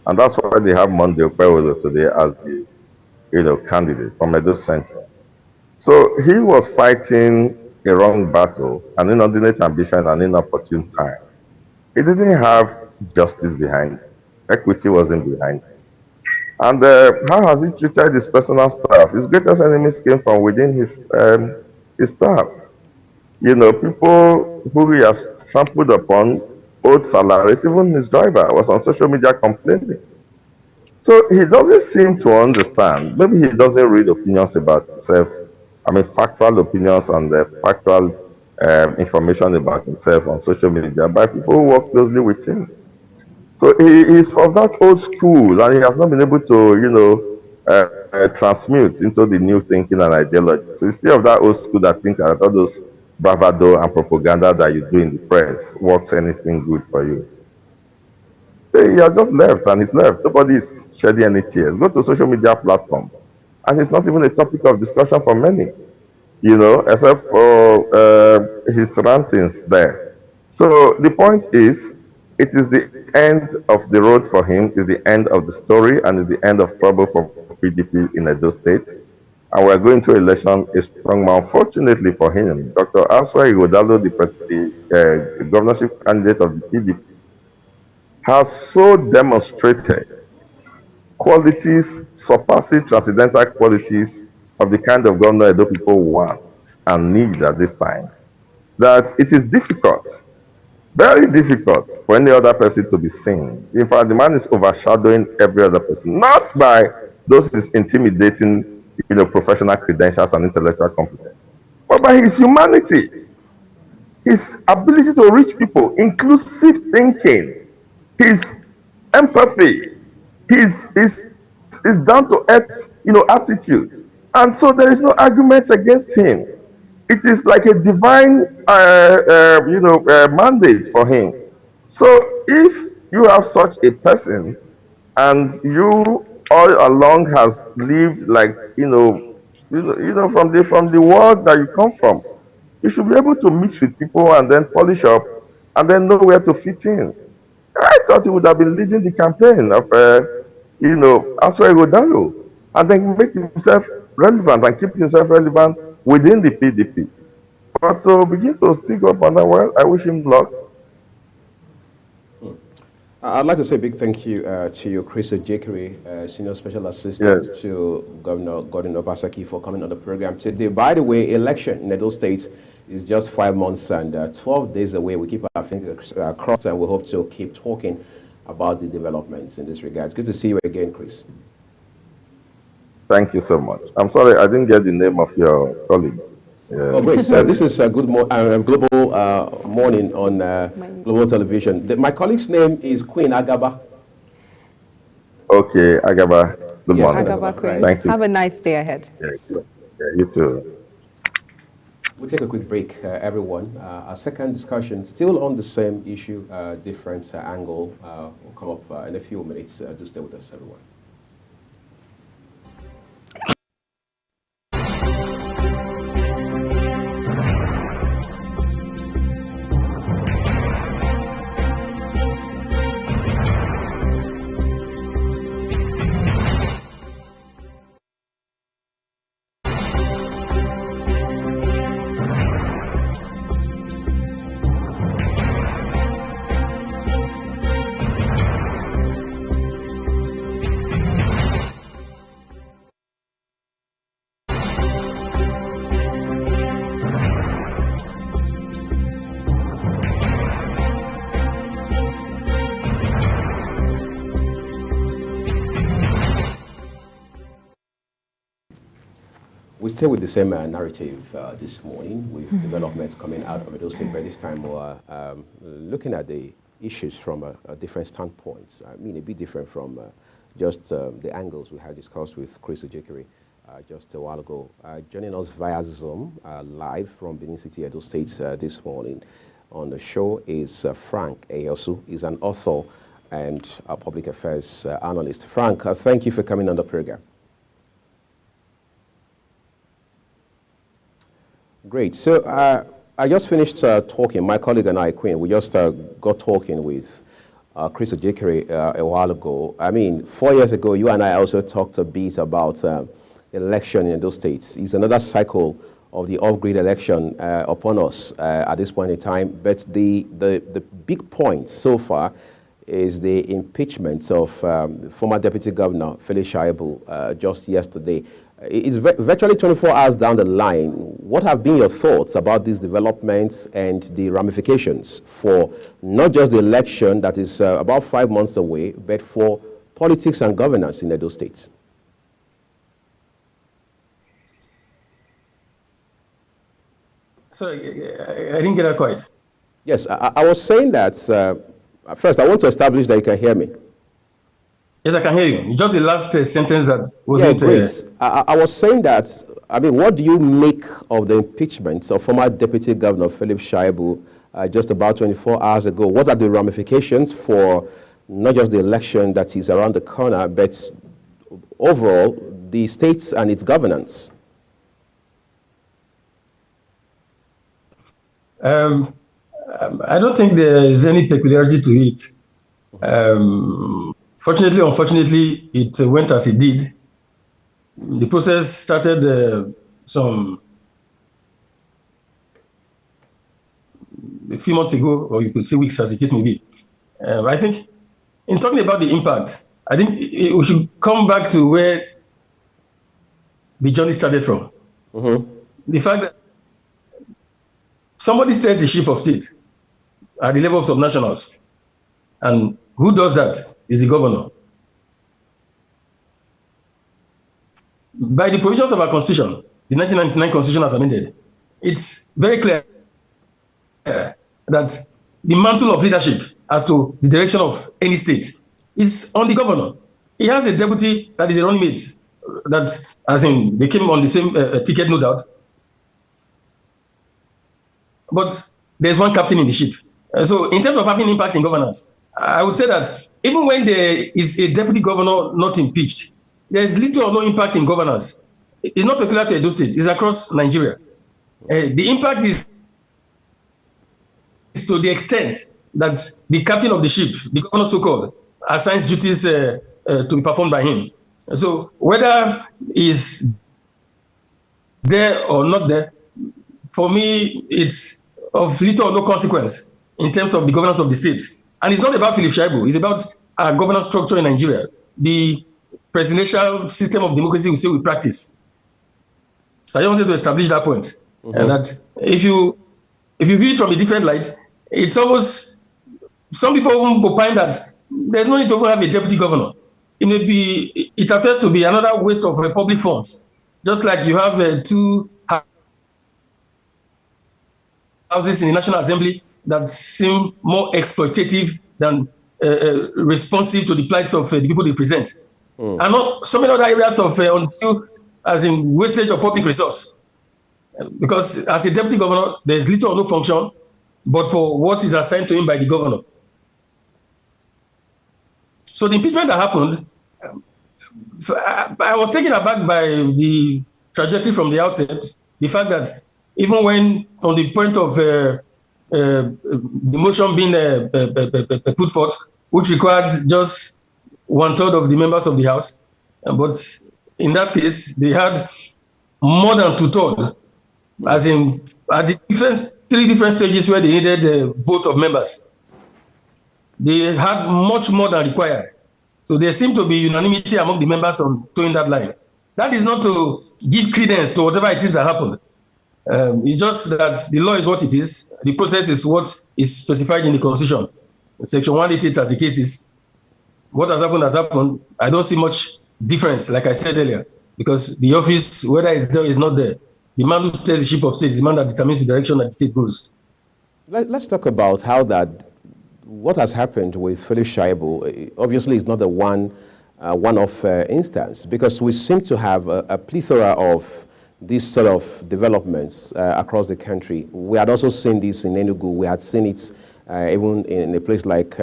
C: and that's why they have Monday Okpewolo today as the candidate from Edo Central. So he was fighting a wrong battle, an inordinate ambition, an inopportune time. He didn't have justice behind it. Equity wasn't behind it. And how has he treated his personal staff? His greatest enemies came from within his staff. You know, people who he has trampled upon, owed salaries, even his driver was on social media complaining. So he doesn't seem to understand. Maybe he doesn't read opinions about himself. I mean, factual opinions and factual information about himself on social media by people who work closely with him. So he is from that old school, and he has not been able to, you know, transmute into the new thinking and ideology. So he's still of that old school that think that all those bravado and propaganda that you do in the press works anything good for you. He has just left, and he's left. Nobody is shedding any tears. Go to a social media platform, and it's not even a topic of discussion for many, you know, except for his rantings there. So the point is, it is the end of the road for him, is the end of the story, and is the end of trouble for PDP in Edo State. And we're going to election a strong man. Fortunately for him, Dr. Aswa Ighodalo, the governorship candidate of the PDP, has so demonstrated qualities, surpassing transcendental qualities of the kind of governor Edo people want and need at this time, that it is difficult, very difficult for any other person to be seen. In fact, the man is overshadowing every other person, not by those his intimidating, you know, professional credentials and intellectual competence, but by his humanity, his ability to reach people, inclusive thinking, his empathy, his down to earth, you know, attitude. And so there is no arguments against him. It is like a divine, mandate for him. So if you have such a person, and you all along has lived like, from the world that you come from, you should be able to mix with people and then polish up and then know where to fit in. I thought he would have been leading the campaign of, Aswa Ighodalo, and then make himself relevant and keep himself relevant within the PDP. But to begin to stick up on that, well, I wish him luck.
A: I'd like to say a big thank you to you, Chris Ojekiri, Senior Special Assistant to Governor Gordon Obaseki, for coming on the program today. By the way, election in Edo State is just 5 months and 12 days away. We keep our fingers crossed, and we hope to keep talking about the developments in this regard. Good to see you again, Chris.
C: Thank you so much. I'm sorry, I didn't get the name of your colleague.
A: Oh, great. So this is a good global morning on Global Television. My colleague's name is Queen Agaba.
C: Okay, Agaba. Good morning.
B: Agaba Queen.
C: Thank you.
B: Have a nice day ahead.
C: Yeah, you too.
A: We'll take a quick break, everyone. Our second discussion, still on the same issue, different angle, will come up in a few minutes. Do stay with us, everyone. We stay with the same narrative this morning, with developments coming out of Edo State. By this time, we're looking at the issues from a different standpoint. I mean, a bit different from just the angles we had discussed with Chris Ojekiri just a while ago. Joining us via Zoom, live from Benin City, Edo State this morning on the show is Frank Eyosu. He's an author and a public affairs analyst. Frank, thank you for coming on the program. Great. So I just finished talking, my colleague and I, Queen, we just got talking with Chris Ojekiri a while ago. I mean, 4 years ago, you and I also talked a bit about election in those states. It's another cycle of the off-grid election upon us at this point in time. But the big point so far is the impeachment of former Deputy Governor Felix Shaibu just yesterday. It's virtually 24 hours down the line. What have been your thoughts about these developments and the ramifications for not just the election that is about 5 months away, but for politics and governance in Edo State?
D: Sorry, I didn't get that quite.
A: Yes, I was saying that, first, I want to establish that you can hear me.
D: Yes, I can hear you. Just the last sentence that was
A: great. I was saying that, I mean, what do you make of the impeachment of former Deputy Governor Felix Shaibu just about 24 hours ago? What are the ramifications for not just the election that is around the corner, but overall the states and its governance?
D: I don't think there is any peculiarity to it. Fortunately, unfortunately, it went as it did. The process started a few months ago, or you could say weeks, as the case may be. I think in talking about the impact, I think we should come back to where the journey started from. The fact that somebody steers the ship of state at the level of subnationals, and who does that is the governor. By the provisions of our constitution, the 1999 constitution as amended, it's very clear that the mantle of leadership as to the direction of any state is on the governor. He has a deputy that is a running mate, that, as in, they came on the same ticket, no doubt. But there's one captain in the ship. So in terms of having impact in governance, I would say that even when there is a deputy governor not impeached, there's little or no impact in governance. It's not peculiar to Edo State, it's across Nigeria. The impact is to the extent that the captain of the ship, the governor so-called, assigns duties to be performed by him. So whether he's there or not there, for me, it's of little or no consequence in terms of the governance of the state. And it's not about Felix Shaibu, it's about our governance structure in Nigeria, the presidential system of democracy we say we practice. So I wanted to establish that point. And that if you view it from a different light, it's almost, some people will find that there's no need to have a deputy governor. It appears to be another waste of public funds. Just like you have two houses in the National Assembly that seem more exploitative than responsive to the plights of the people they present. And not so many other areas of as in wastage of public resource. Because as a deputy governor, there's little or no function, but for what is assigned to him by the governor. So the impeachment that happened, I was taken aback by the trajectory from the outset. The fact that even when, from the point of the motion being put forth, which required just 1/3 of the members of the House, but in that case, they had more than 2/3, as in at the three different stages where they needed the vote of members. They had much more than required. So there seemed to be unanimity among the members on towing that line. That is not to give credence to whatever it is that happened. It's just that the law is what it is. The process is what is specified in the Constitution. Section 188, as the case is, what has happened has happened. I don't see much difference, like I said earlier, because the office, whether it's there or is not there, the man who steers the ship of state is the man that determines the direction that the state goes.
A: Let's talk about how what has happened with Felix Shaibu. Obviously, it's not a one-off instance, because we seem to have a plethora of these sort of developments across the country. We had also seen this in Enugu. We had seen it even in a place like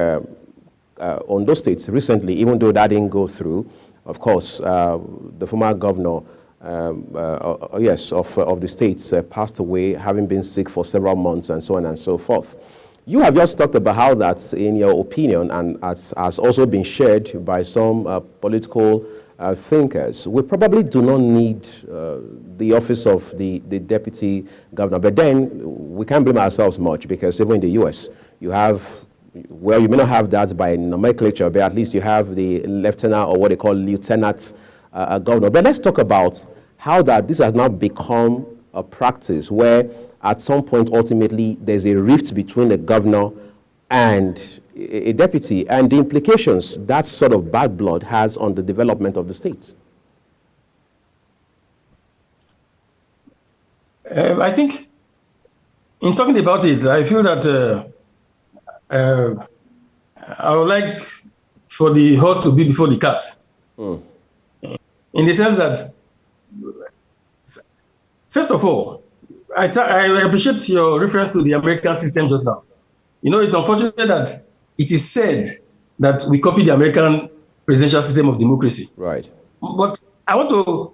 A: Ondo State recently, even though that didn't go through. Of course, the former governor, of the state passed away, having been sick for several months, and so on and so forth. You have just talked about how that's, in your opinion, and has also been shared by some political thinkers. We probably do not need the office of the deputy governor, but then we can't blame ourselves much because even in the US, you have, well, you may not have that by nomenclature, but at least you have the lieutenant, or what they call lieutenant governor. But let's talk about how that this has now become a practice where at some point ultimately there's a rift between a governor and a deputy, and the implications that sort of bad blood has on the development of the states.
D: I think in talking about it, I feel that I would like for the horse to be before the cat. In the sense that, first of all, I appreciate your reference to the American system just now. You know, it's unfortunate that it is said that we copy the American presidential system of democracy.
A: Right.
D: But I want to,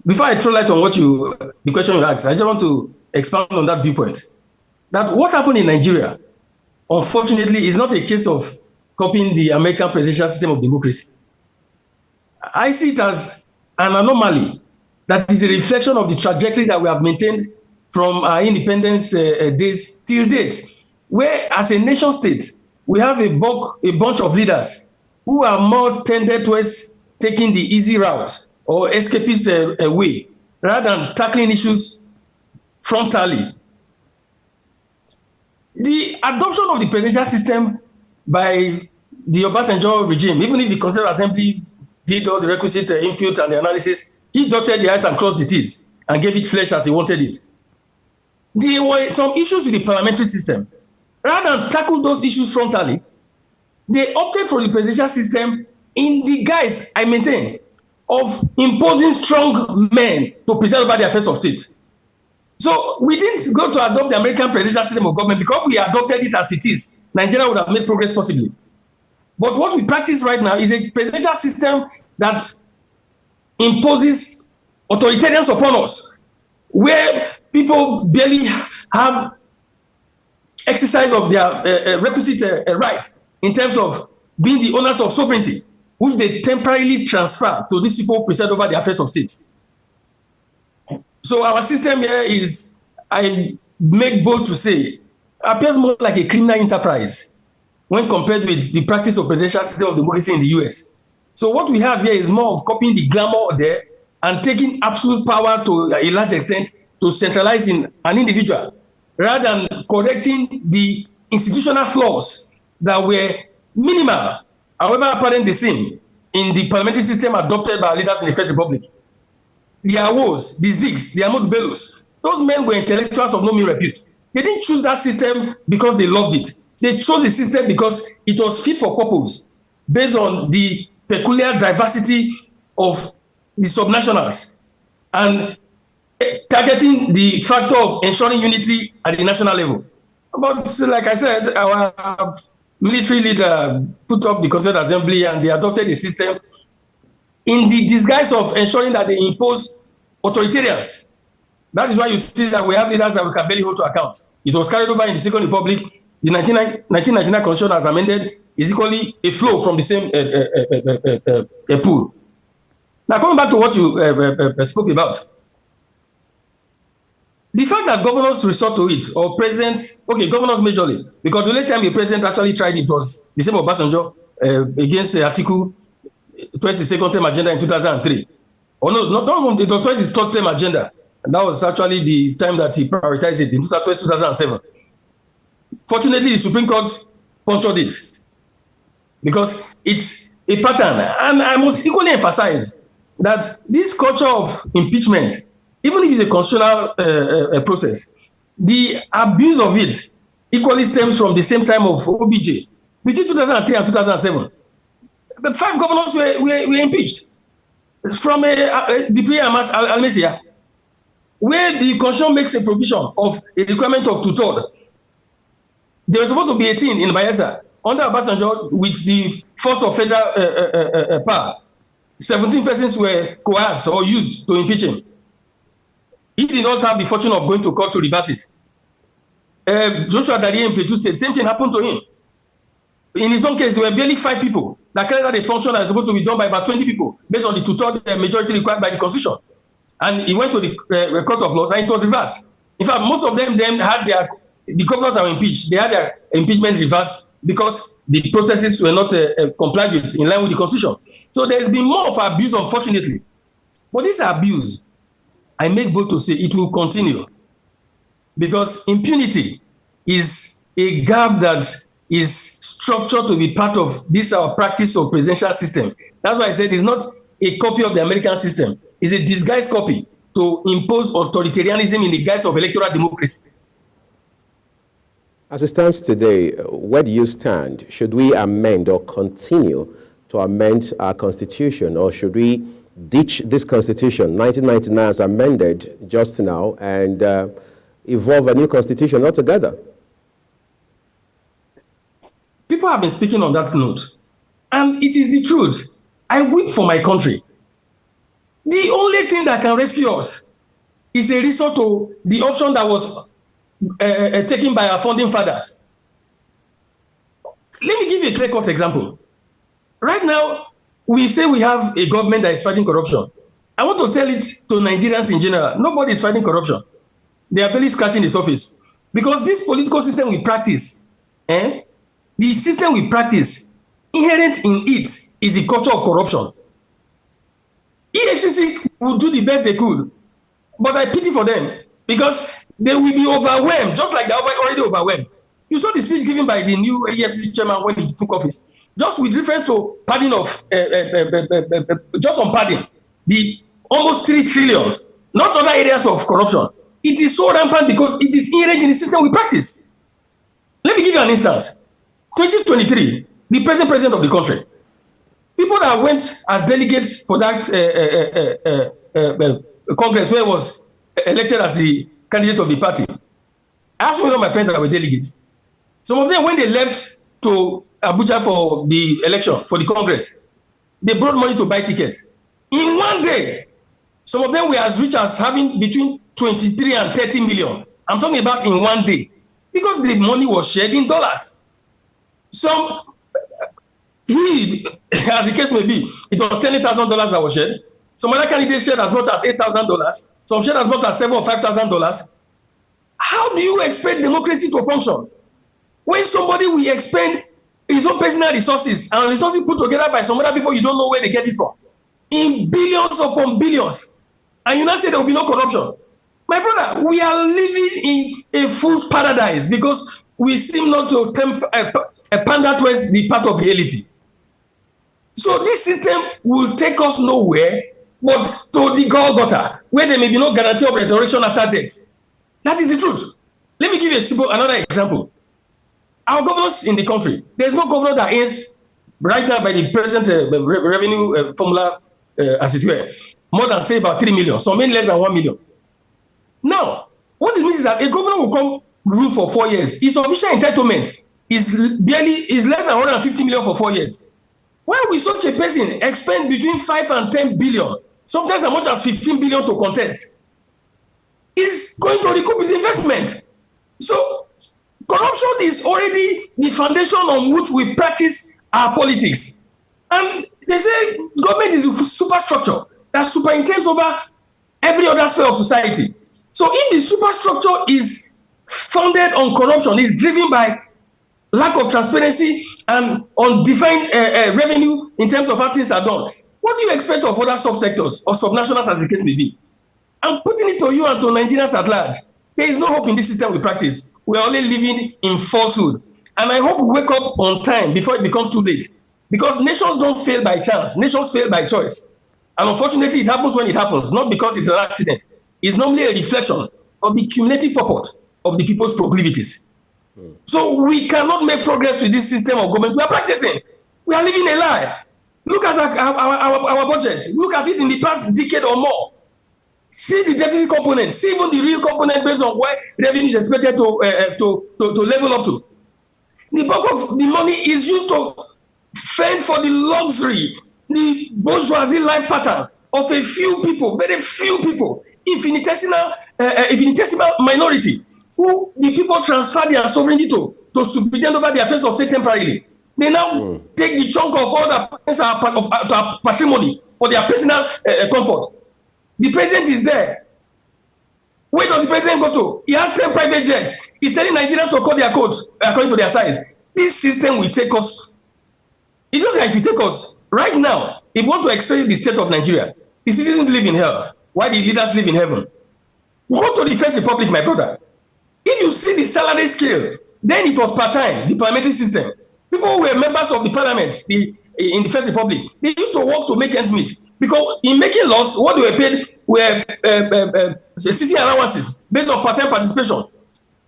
D: before I throw light on the question you asked, I just want to expand on that viewpoint. That what happened in Nigeria, unfortunately, is not a case of copying the American presidential system of democracy. I see it as an anomaly that is a reflection of the trajectory that we have maintained from our independence days till date, where as a nation state, we have a bunch of leaders who are more tended towards taking the easy route or escapist way, rather than tackling issues frontally. The adoption of the presidential system by the Obasanjo regime, even if the Constituent Assembly did all the requisite input and the analysis, he dotted the I's and crossed the T's and gave it flesh as he wanted it. There were some issues with the parliamentary system. Rather than tackle those issues frontally, they opted for the presidential system in the guise, I maintain, of imposing strong men to preside over the affairs of state. So we didn't go to adopt the American presidential system of government because we adopted it as it is. Nigeria would have made progress possibly. But what we practice right now is a presidential system that imposes authoritarians upon us, where people barely have exercise of their requisite rights in terms of being the owners of sovereignty, which they temporarily transfer to these people who preside over the affairs of state. So our system here is, I make bold to say, appears more like a criminal enterprise when compared with the practice of presidential system of democracy in the US. So what we have here is more of copying the glamour there and taking absolute power to a large extent to centralize in an individual, rather than correcting the institutional flaws that were minimal, however apparent they seem, in the parliamentary system adopted by leaders in the First Republic. The Awos, the Zigs, the Ahmadu Bellos, those men were intellectuals of no mean repute. They didn't choose that system because they loved it. They chose the system because it was fit for purpose, based on the peculiar diversity of the subnationals and targeting the factor of ensuring unity at the national level. But like I said, our military leader put up the Constituent Assembly and they adopted a system in the disguise of ensuring that they impose authoritarians. That is why you see that we have leaders that we can barely hold to account. It was carried over in the Second Republic. The 1999 Constitution as amended is equally a flow from the same pool. Now, coming back to what you spoke about, the fact that governors resort to it, or presidents, okay, governors majorly, because the only time the president actually tried it was the same Obasanjo against Atiku, towards his second term agenda in 2003. Or no, not it was towards his third term agenda. And that was actually the time that he prioritized it in 2007. Fortunately, the Supreme Court punctured it because it's a pattern. And I must equally emphasize that this culture of impeachment, even if it's a constitutional process, the abuse of it equally stems from the same time of OBJ. Between 2003 and 2007, but 5 governors were impeached from the pre-Hamas Al-Messiah, where the Constitution makes a provision of a requirement of 2/3. There were supposed to be 18 in Bayelsa. Under Obasanjo, with the force of federal power, 17 persons were coerced or used to impeach him. He did not have the fortune of going to court to reverse it. Joshua Dariye in Plateau State, same thing happened to him. in his own case, there were barely 5 people that carried out a function that is supposed to be done by about 20 people based on the 2/3 majority required by the Constitution. And he went to the Court of Laws and it was reversed. In fact, most of them then had the governors that were impeached, they had their impeachment reversed because the processes were not complied with in line with the Constitution. So there's been more of abuse, unfortunately. But this abuse, I make bold to say it will continue because impunity is a gap that is structured to be part of this our practice of presidential system. That's why I said it's not a copy of the American system. It's a disguised copy to impose authoritarianism in the guise of electoral democracy.
A: As it stands today, where do you stand? Should we amend or continue to amend our constitution, or should we ditch this constitution, 1999 as amended just now, and evolve a new constitution altogether?
D: People have been speaking on that note, and it is the truth. I weep for my country. The only thing that can rescue us is a resort to the option that was taken by our founding fathers. Let me give you a clear-cut example. Right now, we say we have a government that is fighting corruption. I want to tell it to Nigerians in general. Nobody is fighting corruption. They are barely scratching the surface. Because this political system we practice, the system we practice, inherent in it is the culture of corruption. EFCC would do the best they could, but I pity for them because they will be overwhelmed, just like they are already overwhelmed. You saw the speech given by the new EFCC chairman when he took office, just with reference to padding of, just on padding, the almost 3 trillion, not other areas of corruption. It is so rampant because it is inherent in the system we practice. Let me give you an instance. 2023, the present president of the country, people that went as delegates for that Congress where he was elected as the candidate of the party, I asked one of my friends that were delegates. Some of them, when they left to Abuja for the election, for the Congress, they brought money to buy tickets. In one day, some of them were as rich as having between 23 and 30 million. I'm talking about in one day, because the money was shared in dollars. Some, as the case may be, it was $10,000 that was shared. Some other candidates shared as much as $8,000. Some shared as much as $7,000 or $5,000. How do you expect democracy to function when somebody will expend his own personal resources and resources put together by some other people you don't know where they get it from, in billions upon billions, and you now say there will be no corruption? My brother, we are living in a fool's paradise because we seem not to pander towards the path of reality. So this system will take us nowhere but to the Golgotha, where there may be no guarantee of resurrection after death. That is the truth. Let me give you another example. Our governors in the country, there's no governor that is right now by the present revenue formula, as it were, more than say about 3 million, some mean less than 1 million. Now, what it means is that a governor will come rule for 4 years. His official entitlement is less than 150 million for 4 years. Why will such a person expend between 5 and 10 billion, sometimes as much as 15 billion to contest? Is going to recoup his investment. So corruption is already the foundation on which we practice our politics. And they say government is a superstructure that superintends over every other sphere of society. So if the superstructure is founded on corruption, is driven by lack of transparency and undefined revenue in terms of how things are done, what do you expect of other subsectors or subnationals, as the case may be? I'm putting it to you and to Nigerians at large. There is no hope in this system we practice. We are only living in falsehood. And I hope we wake up on time before it becomes too late. Because nations don't fail by chance. Nations fail by choice. And unfortunately, it happens when it happens, not because it's an accident. It's normally a reflection of the cumulative purport of the people's proclivities. So we cannot make progress with this system of government we are practicing. We are living a lie. Look at our budget. Look at it in the past decade or more. See the deficit component. See even the real component based on where revenue is expected to level up to. The bulk of the money is used to fend for the luxury, the bourgeoisie life pattern of a few people, very few people, infinitesimal minority, who the people transfer their sovereignty to superintend over the affairs of state temporarily. They now take the chunk of all that is our patrimony for their personal comfort. The president is there. Where does the president go to? He has 10 private jets. He's telling Nigerians to cut their coats according to their size. This system will take us. It's not like to take us right now. If you want to explain the state of Nigeria, the citizens live in hell, while the leaders live in heaven. Go to the First Republic, my brother. If you see the salary scale, then it was part-time, the parliamentary system. People who were members of the parliament in the First Republic, they used to work to make ends meet. Because in making laws, what they were paid were city allowances based on part-time participation.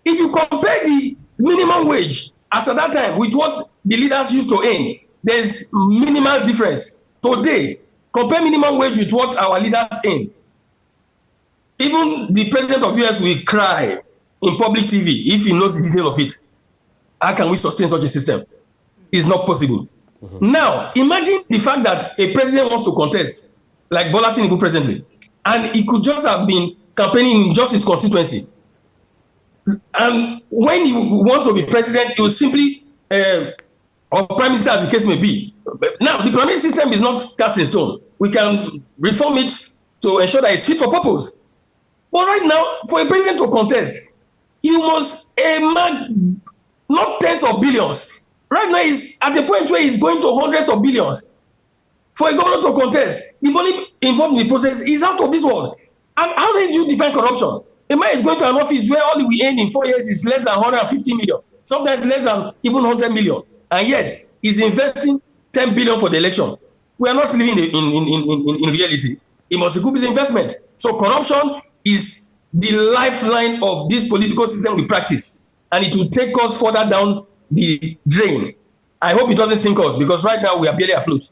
D: If you compare the minimum wage as at that time with what the leaders used to earn, there's minimal difference. Today, compare minimum wage with what our leaders earn. Even the president of US will cry in public TV if he knows the detail of it. How can we sustain such a system? It's not possible. Now, imagine the fact that a president wants to contest, like Bola Tinubu presently, and he could just have been campaigning in just his constituency. And when he wants to be president, he will simply, or prime minister as the case may be. Now, the parliamentary system is not cast in stone. We can reform it to ensure that it's fit for purpose. But right now, for a president to contest, you must not tens of billions. Right now, he's at the point where he's going to hundreds of billions. For a governor to contest, the money involved in the process is out of this world. And how do you define corruption? A man is going to an office where all we earn in 4 years is less than 150 million, sometimes less than even 100 million. And yet, he's investing 10 billion for the election. We are not living in reality. He must recoup his investment. So corruption is the lifeline of this political system we practice. And it will take us further down the drain. I hope it doesn't sink us, because right now we are barely afloat.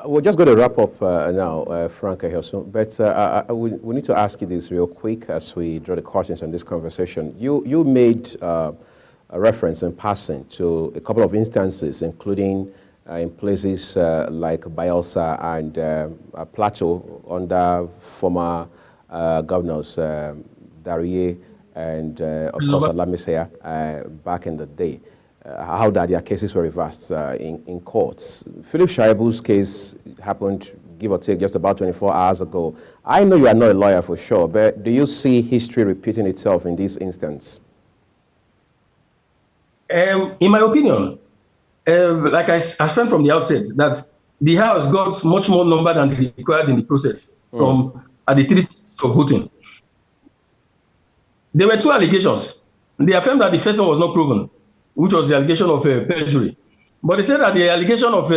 A: We're just going to wrap up now, Frank Ehioson, but we need to ask you this real quick as we draw the curtains on this conversation. You made a reference in passing to a couple of instances, including in places like Bayelsa and Plateau under former governors Darie and of course Alamisea back in the day. How that their cases were reversed in courts. Philip Shaibu's case happened, give or take, just about 24 hours ago. I know you are not a lawyer for sure, but do you see history repeating itself in this instance?
D: In my opinion, like I said from the outset, that the House got much more number than required in the process from at the 3 stages of voting. There were 2 allegations. They affirmed that the first one was not proven, which was the allegation of perjury. But they said that the allegation of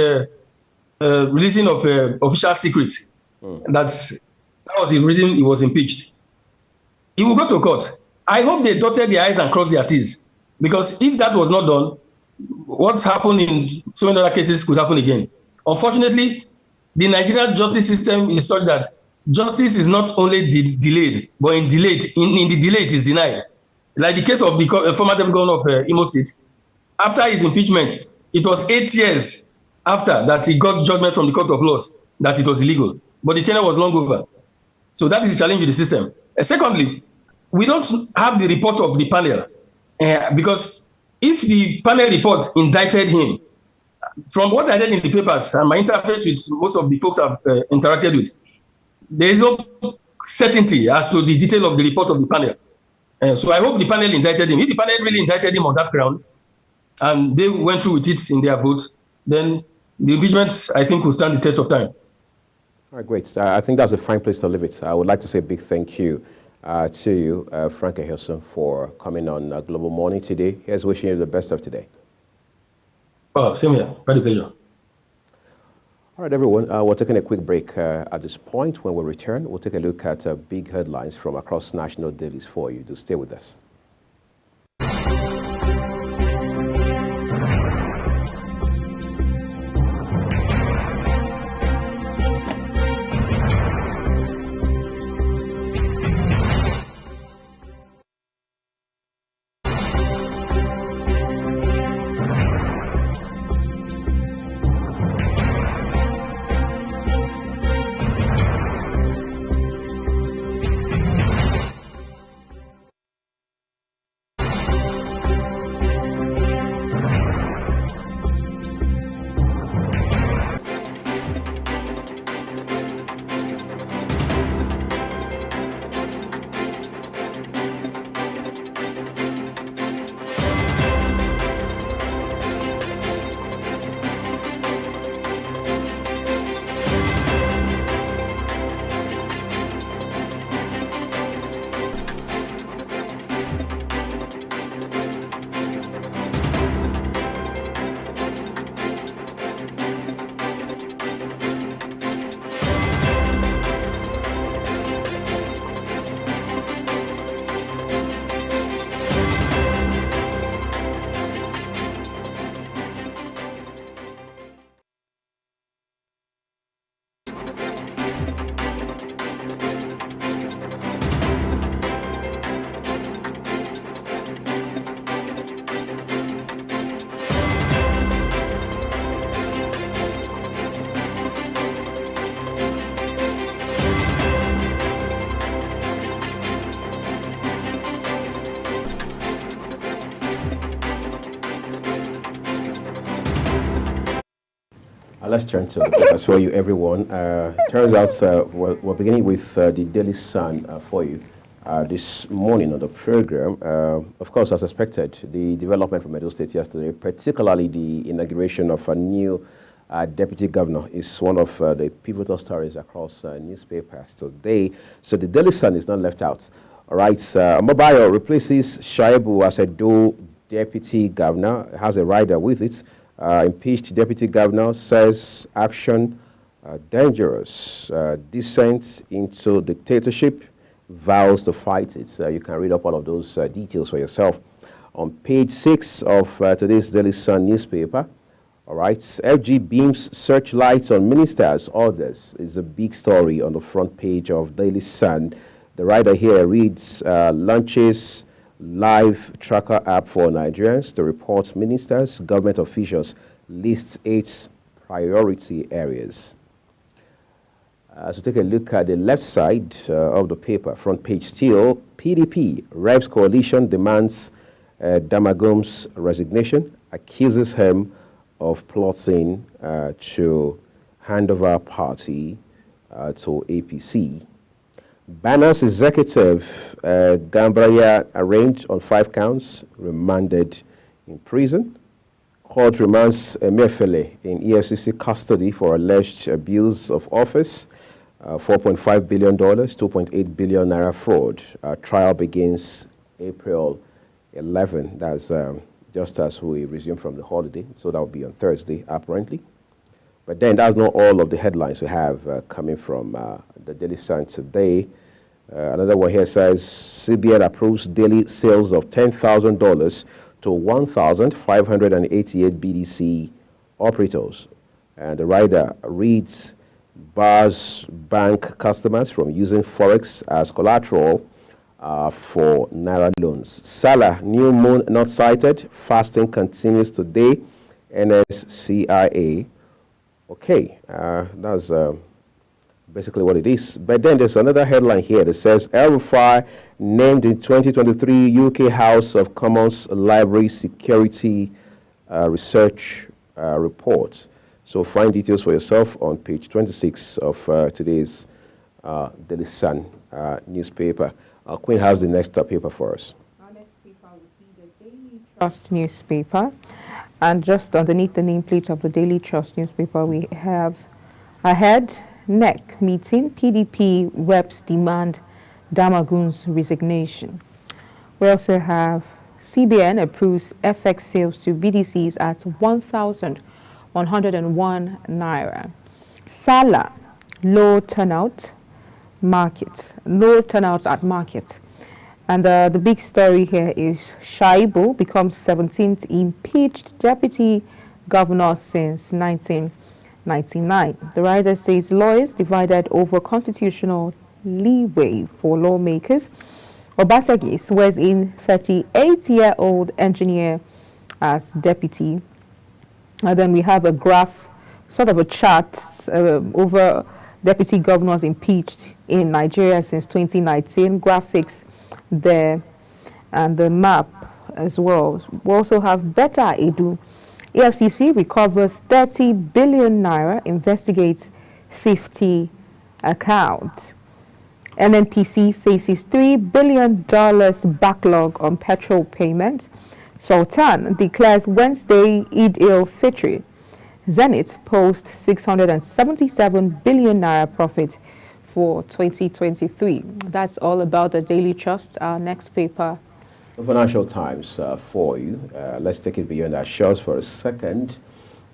D: releasing of official secret, that was the reason he was impeached. He will go to court. I hope they dotted their I's and crossed their T's, because if that was not done, what's happened in so many other cases could happen again. Unfortunately, the Nigerian justice system is such that justice is not only delayed, but in the delay it is denied. Like the case of the former governor of Imo State. After his impeachment, it was 8 years after that he got judgment from the Court of Laws that it was illegal. But the tenure was long over. So that is the challenge with the system. Secondly, we don't have the report of the panel. Because if the panel report indicted him, from what I read in the papers and my interface with most of the folks I've interacted with, there is no certainty as to the detail of the report of the panel. So I hope the panel indicted him. If the panel really indicted him on that ground, and they went through with it in their vote, then the impeachment, I think, will stand the test of time.
A: All right, great. I think that's a fine place to leave it. I would like to say a big thank you to you, Frank Ehioson, for coming on Global Morning today. Here's wishing you the best of today.
D: Oh, same here. Very pleasure.
A: All right, everyone, we're taking a quick break at this point. When we return, we'll take a look at big headlines from across national dailies for you. Do stay with us. Let's turn to the papers for you, everyone. Turns out we're beginning with the Daily Sun for you this morning on the program. Of course, as expected, the development from Edo State yesterday, particularly the inauguration of a new deputy governor, is one of the pivotal stories across newspapers today. So the Daily Sun is not left out. All right, Mobayo replaces Shaibu as Edo deputy governor, has a rider with it. Impeached deputy governor says action dangerous, descent into dictatorship, vows to fight it. You can read up all of those details for yourself on page 6 of today's Daily Sun newspaper. All right, FG beams searchlights on ministers' orders is a big story on the front page of Daily Sun. The writer here reads, launches live tracker app for Nigerians to report ministers, government officials, lists 8 priority areas. So take a look at the left side of the paper, front page still. PDP, Reps Coalition demands Damagum's resignation, accuses him of plotting to hand over party to APC. Banner's executive, Gambraya, arraigned on 5 counts, remanded in prison. Court remands Emefiele in EFCC custody for alleged abuse of office, $4.5 billion, 2.8 billion naira fraud. Trial begins April 11. That's just as we resume from the holiday, so that will be on Thursday, apparently. But then that's not all of the headlines we have coming from the Daily Sun today. Another one here says CBN approves daily sales of $10,000 to 1,588 BDC operators. And the rider reads, bars bank customers from using Forex as collateral for Naira loans. Salah, new moon not sighted. Fasting continues today. NSCIA. Okay, that's basically what it is. But then there's another headline here that says El-Rufai named in 2023 UK House of Commons Library Security Research Report. So find details for yourself on page 26 of today's Daily Sun newspaper. Queen has the next paper for us.
B: Our next paper will be the Daily Trust newspaper. And just underneath the nameplate of the Daily Trust newspaper, we have ahead NEC meeting, PDP reps demand Damagun's resignation. We also have CBN approves FX sales to BDCs at 1,101 naira. Salah, low turnout at market. And the big story here is Shaibu becomes 17th impeached deputy governor since 1999. The writer says lawyers divided over constitutional leeway for lawmakers. Obaseki swears in 38-year-old engineer as deputy. And then we have a graph, sort of a chart over deputy governors impeached in Nigeria since 2019. Graphics there and the map as well. We also have Better Edu. EFCC recovers 30 billion naira, investigates 50 accounts. NNPC faces $3 billion backlog on petrol payments. Sultan declares Wednesday Eid al-Fitr. Zenith posts 677 billion naira profit for 2023. That's all about the Daily Trust. Our next paper.
A: The Financial Times for you. Let's take it beyond our shows for a second.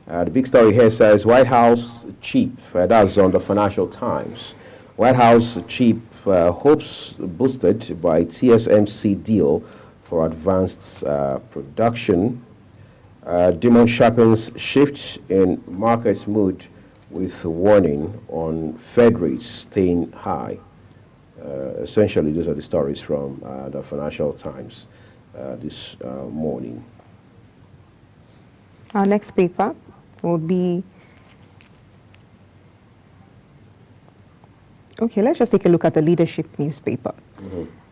A: The big story here says White House cheap. That's on the Financial Times. White House cheap, hopes boosted by TSMC deal for advanced production. Demon sharpens shift in markets mood with warning on Fed rates staying high. Essentially, those are the stories from the Financial Times this morning.
B: Our next paper will be... Okay, let's just take a look at the Leadership newspaper.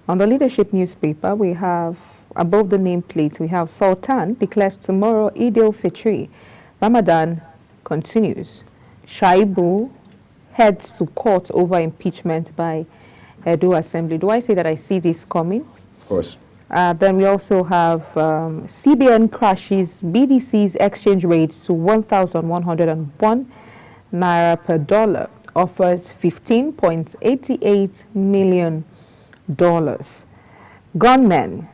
B: On the Leadership newspaper, we have, above the nameplate, we have Sultan declares tomorrow Eid al-Fitr, Ramadan continues. Shaibu heads to court over impeachment by Edo Assembly. Do I say that I see this coming?
A: Of course.
B: Then we also have CBN crashes BDC's exchange rate to 1,101 naira per dollar, offers $15.88 million. Gunmen.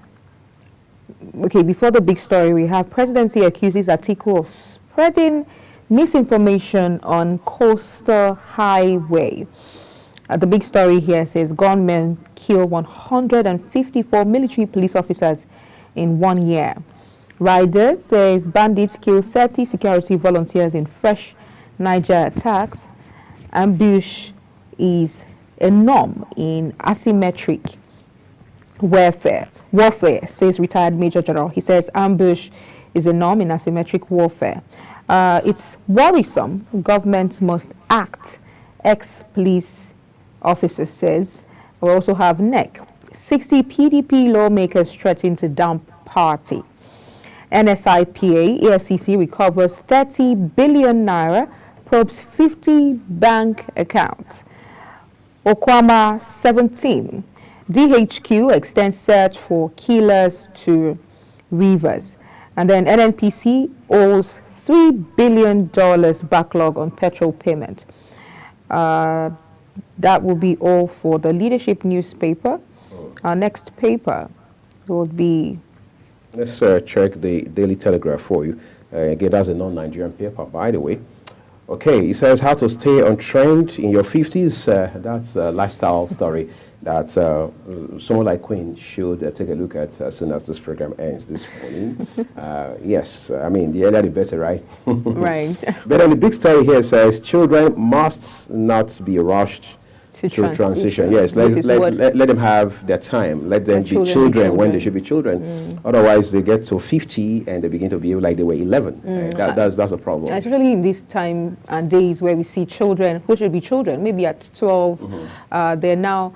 B: Okay, before the big story, we have presidency accuses Atiku of spreading misinformation on Coastal Highway. The big story here says gunmen kill 154 military police officers in 1 year. Riders says bandits kill 30 security volunteers in fresh Niger attacks. Ambush is a norm in asymmetric warfare, says retired Major General. He says ambush is a norm in asymmetric warfare. It's worrisome. Government must act. Ex-police officer says. We also have NEC. 60 PDP lawmakers threaten to dump party. NSIPA, EFCC recovers 30 billion naira, probes 50 bank accounts. Okwama 17. DHQ extends search for killers to Rivers. And then NNPC owes $3 billion backlog on petrol payment. That will be all for the Leadership newspaper. Our next paper will be...
A: Let's check the Daily Telegraph for you. Again, that's a non-Nigerian paper, by the way. Okay, it says how to stay on trend in your 50s. That's a lifestyle story that someone like Queen should take a look at as soon as this program ends this morning. Yes, I mean, the earlier the better, right?
B: Right.
A: But then the big story here says children must not be rushed to transition. Yes, let them have their time. Let them be children when they should be children. Otherwise, they get to 50 and they begin to behave like they were 11. That's a problem.
B: Especially in this time and days where we see children, who should be children, maybe at 12, they're now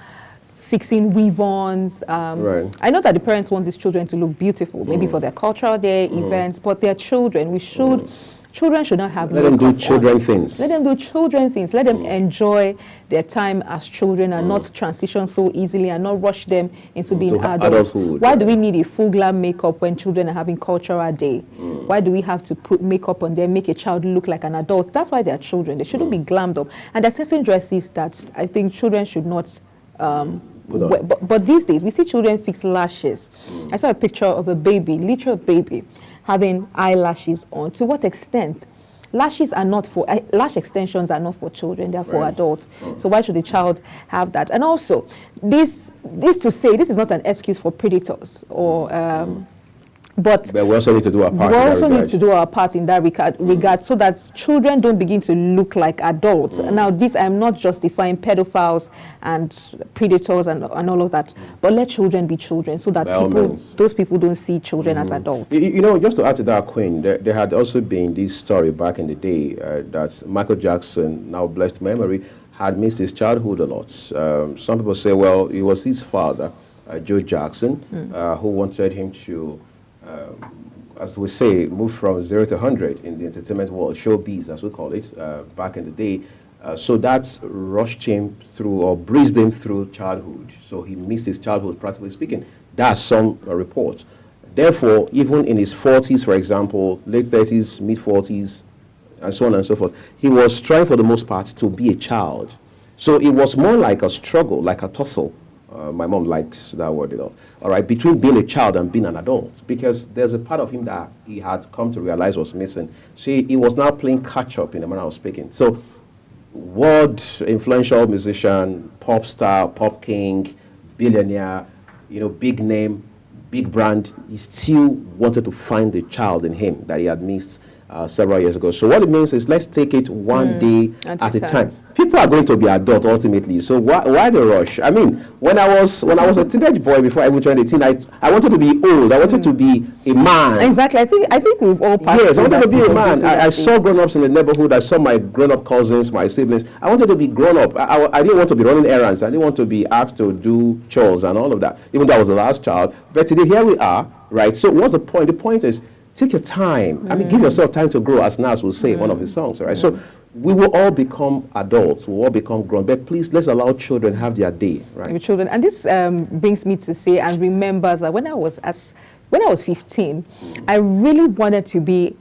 B: fixing weave-ons.
A: Right.
B: I know that the parents want these children to look beautiful, maybe for their cultural day events, but they're children. We should... Children should not have
A: Let them do children things.
B: Let them do children things. Let them enjoy their time as children and not transition so easily and not rush them into being adults.
A: Adulthood.
B: Why do we need a full glam makeup when children are having cultural day? Why do we have to put makeup on them, make a child look like an adult? That's why they're children. They shouldn't be glammed up. And there's certain dresses that I think children should not but these days, we see children fix lashes. I saw a picture of a baby, literal baby, having eyelashes on. To what extent? Lashes are not for, lash extensions are not for children, they're for adults. So why should a child have that? And also, this to say, this is not an excuse for predators or... But
A: we also need to do our part.
B: We also need to do our part in that regard, so that children don't begin to look like adults. Now, this I'm not justifying pedophiles and predators and all of that, but let children be children, so that those people don't see children as adults.
A: You know, just to add to that, Queen, there had also been this story back in the day that Michael Jackson, now blessed memory, had missed his childhood a lot. Some people say, well, it was his father, Joe Jackson, who wanted him to as we say, move from 0 to 100 in the entertainment world, showbiz as we call it, back in the day. So that rushed him through or breezed him through childhood. So he missed his childhood, practically speaking. That's some reports. Therefore, even in his 40s, for example, late 30s, mid 40s, and so on and so forth, he was trying for the most part to be a child. So it was more like a struggle, like a tussle. My mom likes that word, you know. All right, between being a child and being an adult, because there's a part of him that he had come to realize was missing. So he was now playing catch-up in the manner of speaking. So, world influential musician, pop star, pop king, billionaire, you know, big name, big brand, he still wanted to find the child in him that he had missed several years ago. So what it means is let's take it one day at a time. People are going to be adult ultimately. So why the rush? I mean, when I was a teenage boy before I even joined the teen, I wanted to be old. I wanted to be a man.
B: Exactly. I think we've all passed.
A: Yes, I wanted to be a man. I saw grown-ups in the neighborhood. I saw my grown-up cousins, my siblings. I wanted to be grown-up. I didn't want to be running errands. I didn't want to be asked to do chores and all of that, even though I was the last child. But today, here we are, right? So what's the point? The point is, take your time. I mean, give yourself time to grow, as Nas will say in one of his songs, all right? So we will all become adults, we'll all become grown, but please, let's allow children have their day, right?
B: With children. And this brings me to say and remember that when I was 15, I really wanted to be.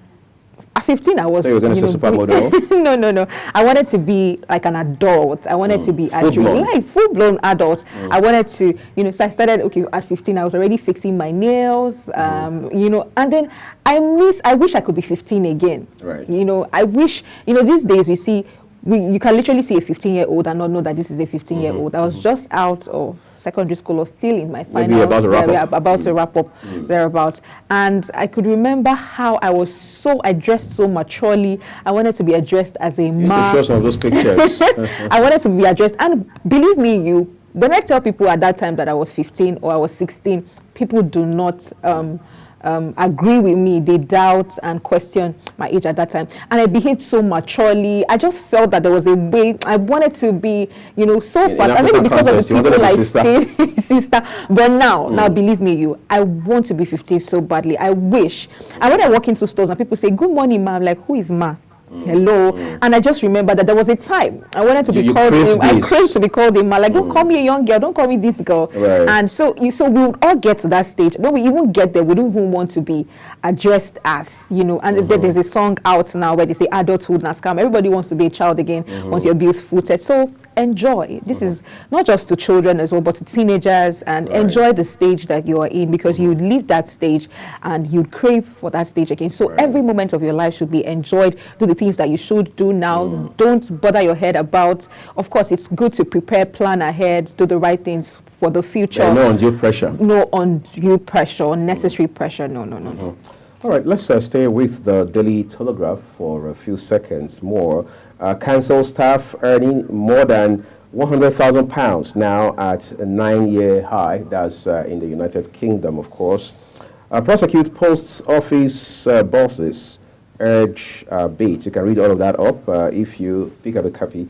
B: At 15, I was.
A: So you were going to say supermodel?
B: No. I wanted to be like an adult. I wanted to be full-blown adult. I wanted to, so I started, at 15, I was already fixing my nails, and then I wish I could be 15 again.
A: Right.
B: I wish, these days we see, you can literally see a 15-year-old and not know that this is a 15-year-old. I was just out of secondary school or still in my final,
A: about to wrap up
B: thereabout. And I could remember how I dressed so maturely. I wanted to be addressed as a man.
A: You show some of those pictures.
B: I wanted to be addressed. And believe me, when I tell people at that time that I was 15 or I was 16, people do not agree with me. They doubt and question my age at that time, and I behaved so maturely. I just felt that there was a way I wanted to be, so fast. I mean, because of the people I stayed, sister. But now, believe me, I want to be 15 so badly. I wish. And when I walk into stores and people say, "Good morning, ma," I'm like, "Who is ma?" Hello. And I just remember that there was a time I wanted to be called him. I craved to be called him. Like, don't call me a young girl, don't call me this girl.
A: Right.
B: And so we would all get to that stage. When we even get there, we don't even want to be addressed as, and there's a song out now where they say adulthood na scam. Everybody wants to be a child again once your bill's footed. So enjoy. This is not just to children as well, but to teenagers, and enjoy the stage that you are in, because you leave that stage and you crave for that stage again. So every moment of your life should be enjoyed. Do the things that you should do now. Don't bother your head about. Of course, it's good to prepare, plan ahead, do the right things for the future.
A: No undue pressure.
B: No undue pressure, unnecessary pressure. No.
A: All right, let's stay with the Daily Telegraph for a few seconds more. Council staff earning more than £100,000 now at a 9-year high. That's in the United Kingdom, of course. Prosecute post office bosses urge bids. You can read all of that up if you pick up a copy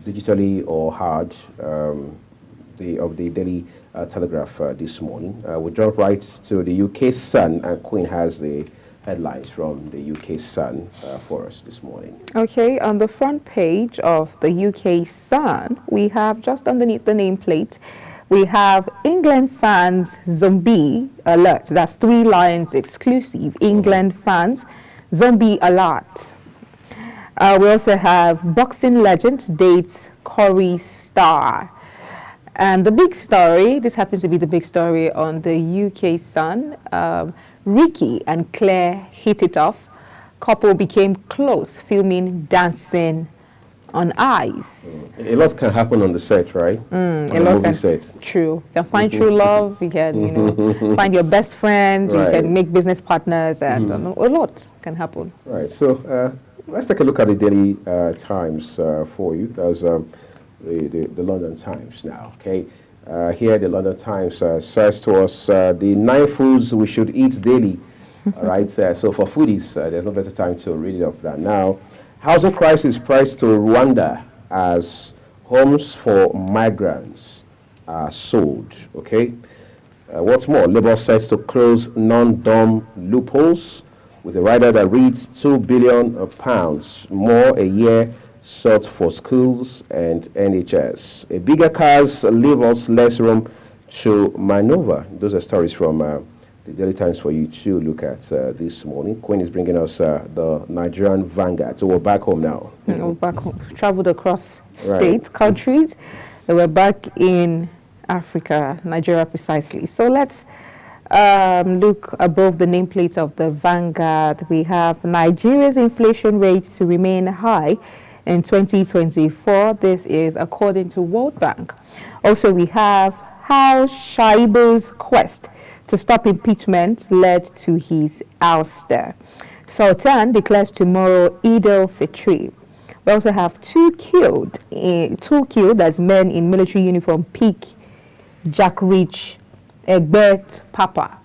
A: digitally or hard of the Daily Telegraph this morning. We'll jump right to the UK Sun, and Queen has the headlines from the UK Sun for us this morning.
B: Okay, on the front page of the UK Sun, we have just underneath the nameplate, we have England fans zombie alert. That's 3 lines exclusive. England fans zombie alert. We also have boxing legend dates Corey star. And the big story, this happens to be the big story on the UK Sun. Ricky and Claire hit it off. Couple became close, filming dancing on ice.
A: A lot can happen on the set, right?
B: A lot can.
A: Set.
B: True. You can find true love. You can, find your best friend.
A: Right.
B: You can make business partners, and a lot can happen.
A: Right. So let's take a look at the Daily Times for you. That's the London Times now. Okay. Here, the London Times says to us the 9 foods we should eat daily. All right. So for foodies, there's no better time to read it up than now. Housing crisis priced to Rwanda as homes for migrants are sold. Okay. What's more, Labour sets to close non-dom loopholes with a rider that reads £2 billion more a year sought for schools and NHS. Bigger cars leave us less room to maneuver. Those are stories from the Daily Times for you to look at this morning. Queen is bringing us the Nigerian Vanguard. So we're back home now.
B: We're back home. Traveled across states, countries. And we're back in Africa, Nigeria precisely. So let's look above the nameplate of the Vanguard. We have Nigeria's inflation rate to remain high in 2024. This is according to World Bank. Also, we have how Shaibu's quest to stop impeachment led to his ouster. Sultan declares tomorrow Eid al-Fitr. We also have two killed as men in military uniform pick Jack Rich Egbert Papa.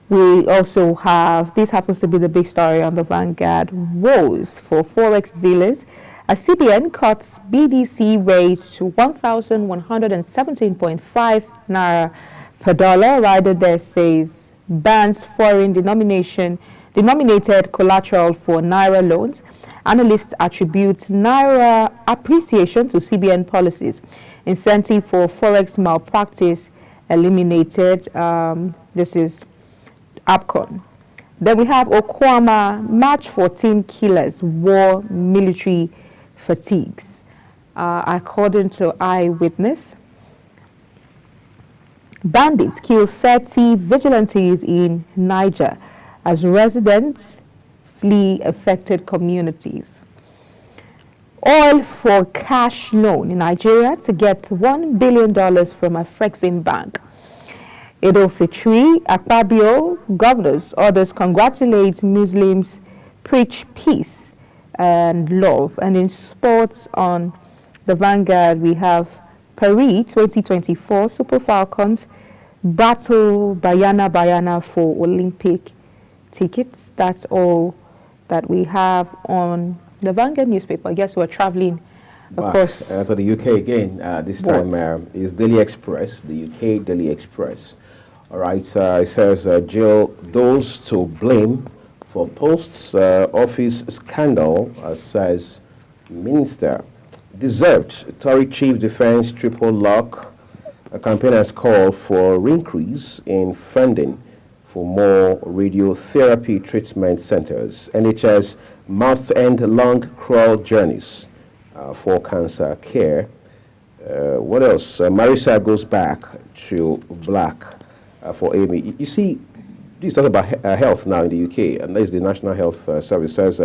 B: We also have, this happens to be the big story on the Vanguard, woes for Forex dealers as CBN cuts BDC rate to 1,117.5 naira per dollar. Rider there says bans foreign denominated collateral for Naira loans. Analysts attribute Naira appreciation to CBN policies. Incentive for forex malpractice eliminated. This is APCON. Then we have Okwama, March 14 killers, war military fatigues. According to eyewitness, bandits kill 30 vigilantes in Niger as residents flee affected communities. Oil for cash loan in Nigeria to get $1 billion from a Afrexim bank. Edo Fitri, Akpabio, governors, others congratulate Muslims, preach peace and love. And in sports on the Vanguard, we have Paris 2024 Super Falcons battle Bayana for Olympic tickets. That's all that we have on the Vanguard newspaper. I guess we're traveling across
A: to the UK again. This time is Daily Express, the UK Daily Express. All right, it says Jill, those to blame for Post's office scandal, says Minister. Deserved. Tory Chief Defense triple lock. Campaigners call for increase in funding for more radiotherapy treatment centers. NHS must end long, cruel journeys for cancer care. What else? Marisa goes back to black for Amy. You see, this is talking about health now in the UK, and that is the National Health Service says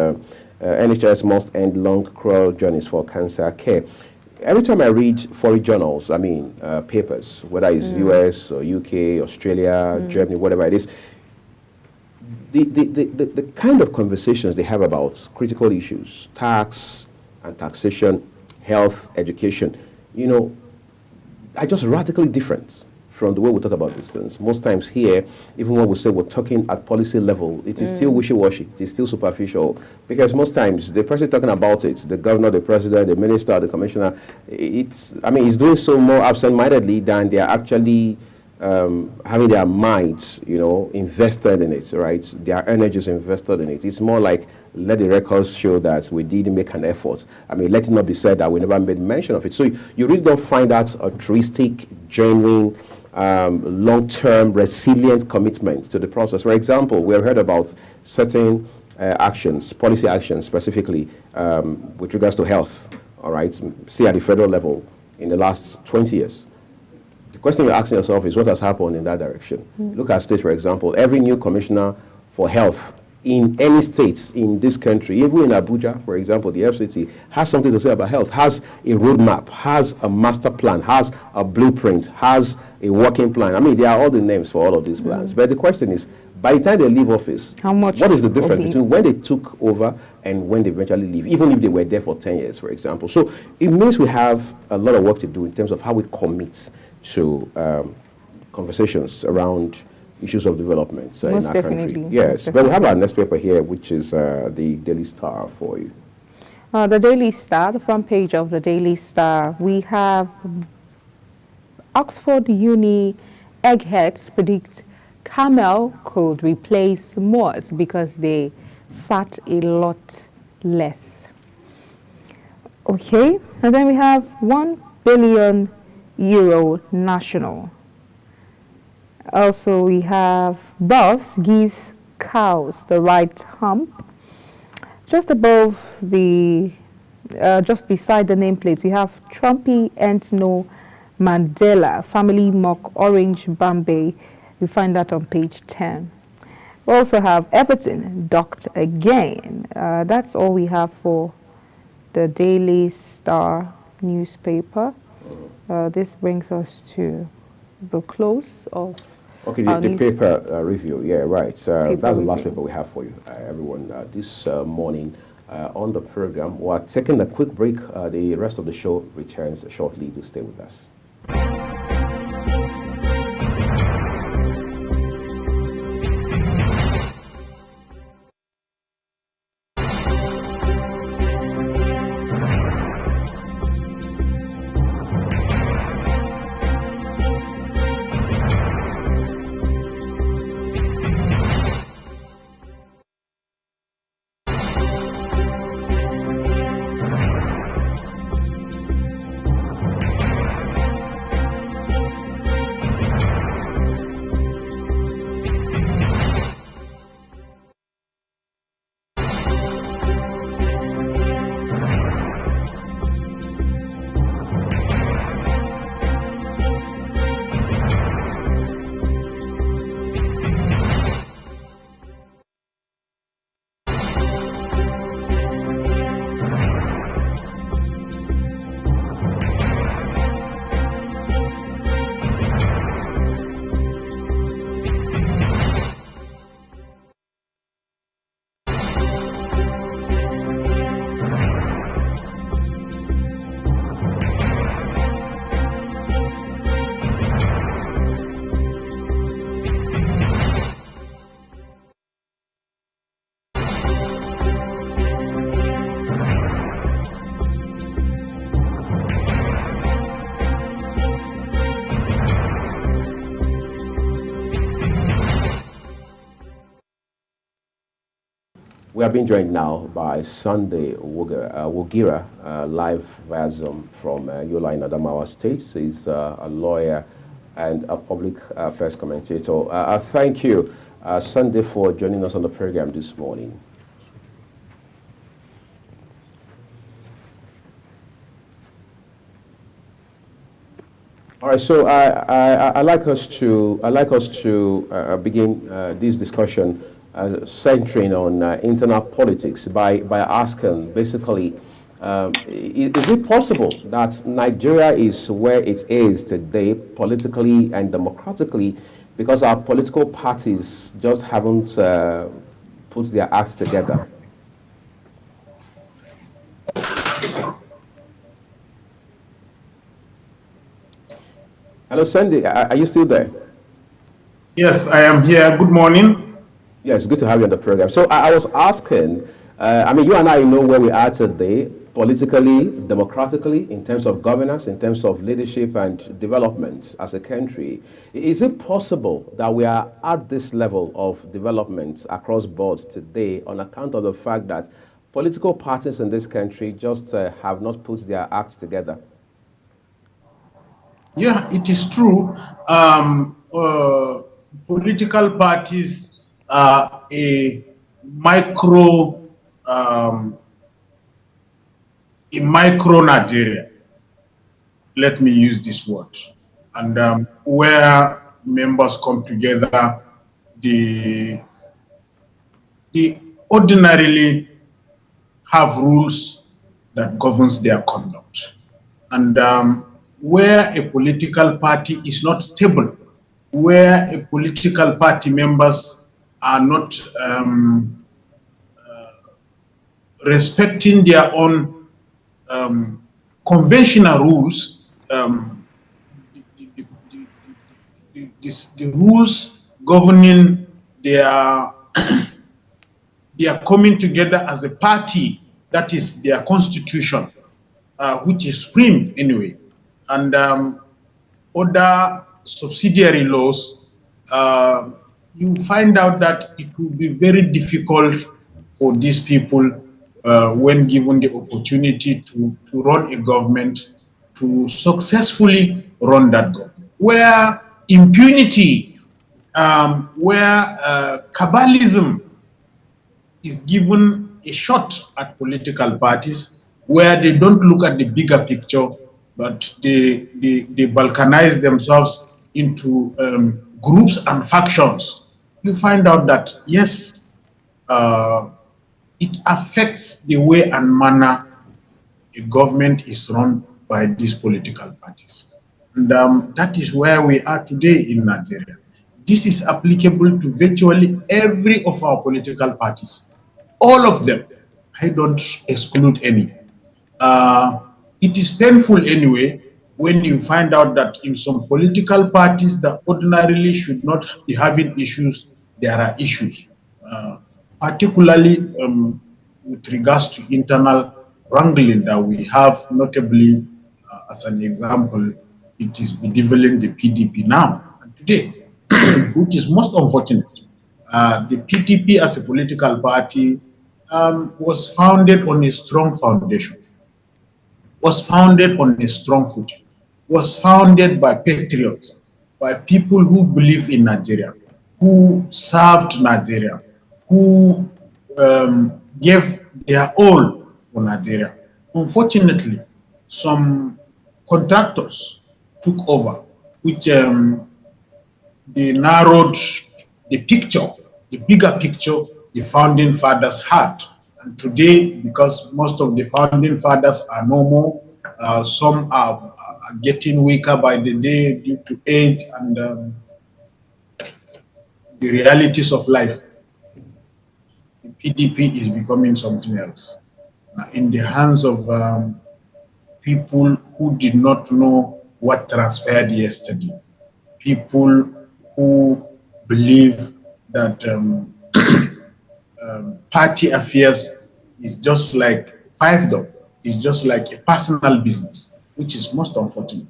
A: NHS must end long, cruel journeys for cancer care. Every time I read foreign journals, papers, whether it's US or UK, Australia, Germany, whatever it is, the kind of conversations they have about critical issues, tax and taxation, health, education, are just radically different from the way we talk about these things. Most times here, even when we say we're talking at policy level, it is still wishy-washy, it is still superficial, because most times the person talking about it, the governor, the president, the minister, the commissioner, he's doing so more absent-mindedly than they're actually having their minds, invested in it, right? Their energies invested in it. It's more like, let the records show that we did make an effort. Let it not be said that we never made mention of it. So you really don't find that altruistic, genuine, long-term, resilient commitment to the process. For example, we have heard about certain actions, policy actions specifically, with regards to health, all right, say at the federal level in the last 20 years. The question you're asking yourself is what has happened in that direction. Look at states, for example. Every new commissioner for health in any states in this country, even in Abuja, for example, the FCT, has something to say about health, has a roadmap, has a master plan, has a blueprint, has a working plan. There are all the names for all of these plans. But the question is, by the time they leave office, what is the difference between when they took over and when they eventually leave, even if they were there for 10 years, for example? So it means we have a lot of work to do in terms of how we commit to conversations around issues of development in our country. Yes, but we have our next paper here, which is the Daily Star for you.
B: The Daily Star, the front page of the Daily Star, we have Oxford Uni eggheads predict camel could replace Moors because they fat a lot less. Okay, and then we have €1 billion national. Also, we have Buffs gives cows the right hump. Just above the, just beside the nameplates, we have Trumpy and no Mandela, family mock orange Bombay. You find that on page 10. We also have Everton docked again. That's all we have for the Daily Star newspaper. This brings us to the close of
A: the paper review. Yeah, right. That's the last paper we have for you, everyone. This morning on the program, we're taking a quick break. The rest of the show returns shortly. To stay with us. we are being joined now by Sunday Wogira, live via Zoom from Yola in Adamawa State. He's a lawyer and a public affairs commentator. Thank you, Sunday, for joining us on the program this morning. All right, so I like us to begin this discussion centering on internal politics by asking basically, is it possible that Nigeria is where it is today politically and democratically because our political parties just haven't put their acts together? Hello, Sandy. Are you still there?
E: Yes, I am here. Good morning.
A: Yes, good to have you on the program. So I was asking, I mean, you and I know where we are today, politically, democratically, in terms of governance, in terms of leadership and development as a country. Is it possible that we are at this level of development across boards today on account of the fact that political parties in this country just have not put their acts together?
E: Yeah, it is true. Political parties are a micro Nigeria. Let me use this word. And where members come together, they ordinarily have rules that governs their conduct. And where a political party is not stable, where a political party members are not respecting their own conventional rules, the rules governing their their coming together as a party, that is their constitution, which is supreme anyway, and other subsidiary laws, you find out that it will be very difficult for these people when given the opportunity to run a government, to successfully run that government. Where impunity, where cabalism is given a shot at political parties, where they don't look at the bigger picture, but they balkanize themselves into groups and factions, you find out that, yes, it affects the way and manner a government is run by these political parties. And that is where we are today in Nigeria. This is applicable to virtually every of our political parties. All of them. I don't exclude any. It is painful anyway when you find out that in some political parties that ordinarily should not be having issues, there are issues. Particularly with regards to internal wrangling that we have, notably, as an example, it is bedeviling the PDP now and today, which is most unfortunate. The PDP as a political party was founded on a strong foundation, was founded on a strong footing, was founded by patriots, by people who believe in Nigeria, who served Nigeria, who gave their all for Nigeria. Unfortunately, some contractors took over, which they narrowed the picture, the bigger picture the founding fathers had. And today, because most of the founding fathers are no more, some are getting weaker by the day due to age and the realities of life. The PDP is becoming something else. In the hands of people who did not know what transpired yesterday. People who believe that party affairs is just like fiefdom, is just like a personal business, which is most unfortunate.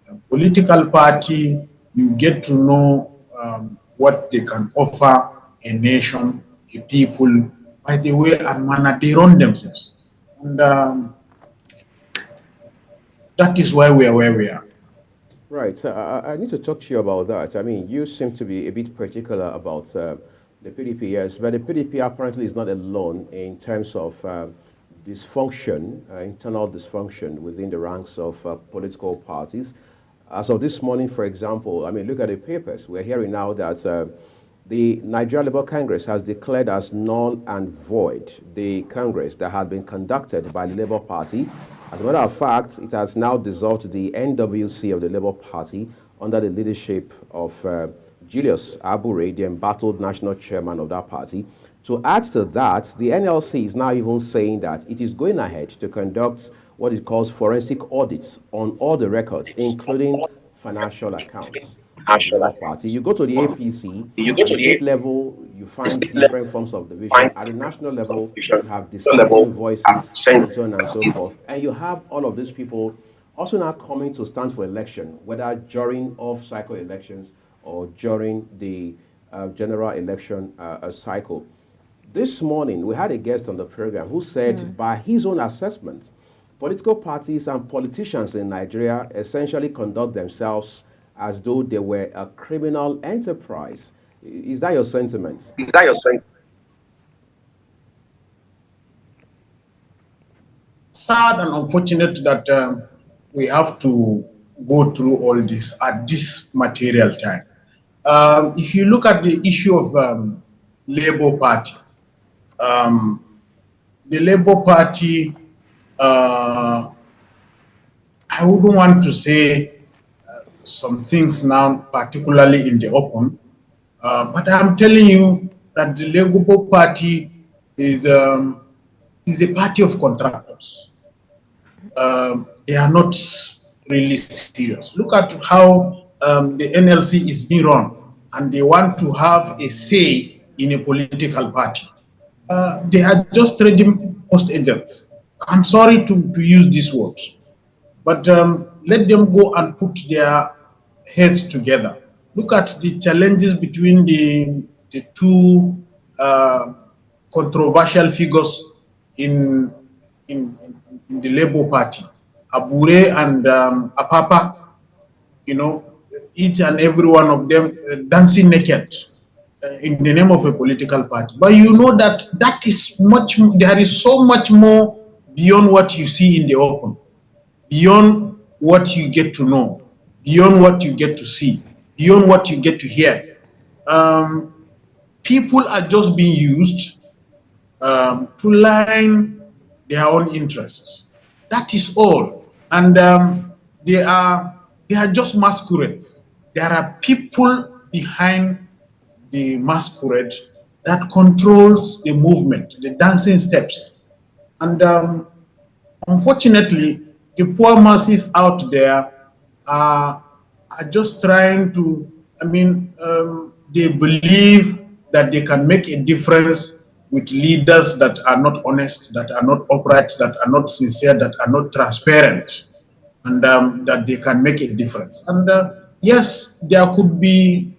E: A political party, you get to know what they can offer a nation, a people, by the way and manner they run themselves. And that is why we are where we are.
A: Right. So I need to talk to you about that. I mean, you seem to be a bit particular about the PDP, yes, but the PDP apparently is not alone in terms of dysfunction, internal dysfunction within the ranks of political parties. As of this morning, for example, I mean, look at the papers. We're hearing now that the Nigeria Labour Congress has declared as null and void the Congress that had been conducted by the Labour Party. As a matter of fact, it has now dissolved the NWC of the Labour Party under the leadership of Julius Abure, the embattled national chairman of that party. To add to that, the NLC is now even saying that it is going ahead to conduct what it calls forensic audits on all the records, including financial accounts. Party. You go to the APC, at the state level, you find different forms of division. At the national level, you have dissenting voices, and so on and so forth. And you have all of these people also now coming to stand for election, whether during off-cycle elections or during the general election cycle. This morning, we had a guest on the program who said, by his own assessment, political parties and politicians in Nigeria essentially conduct themselves as though they were a criminal enterprise. Is that your sentiment?
E: Is that your sentiment? Sad and unfortunate that we have to go through all this at this material time. If you look at the issue of Labour Party, the Labour Party, I wouldn't want to say some things now, particularly in the open, but I'm telling you that the Labour Party is a party of contractors. They are not really serious. Look at how the NLC is being run, and they want to have a say in a political party. They are just trading post agents. I'm sorry to use this word, but let them go and put their heads together. Look at the challenges between the two controversial figures in the Labour Party, Abure and Apapa. You know, each and every one of them dancing naked in the name of a political party. But you know that is much. There is so much more beyond what you see in the open, beyond what you get to know, beyond what you get to see, beyond what you get to hear. People are just being used to line their own interests. That is all. And they are just masquerades. There are people behind the masquerade that controls the movement, the dancing steps. And unfortunately, the poor masses out there are just trying to, they believe that they can make a difference with leaders that are not honest, that are not upright, that are not sincere, that are not transparent, and that they can make a difference. And yes, there could be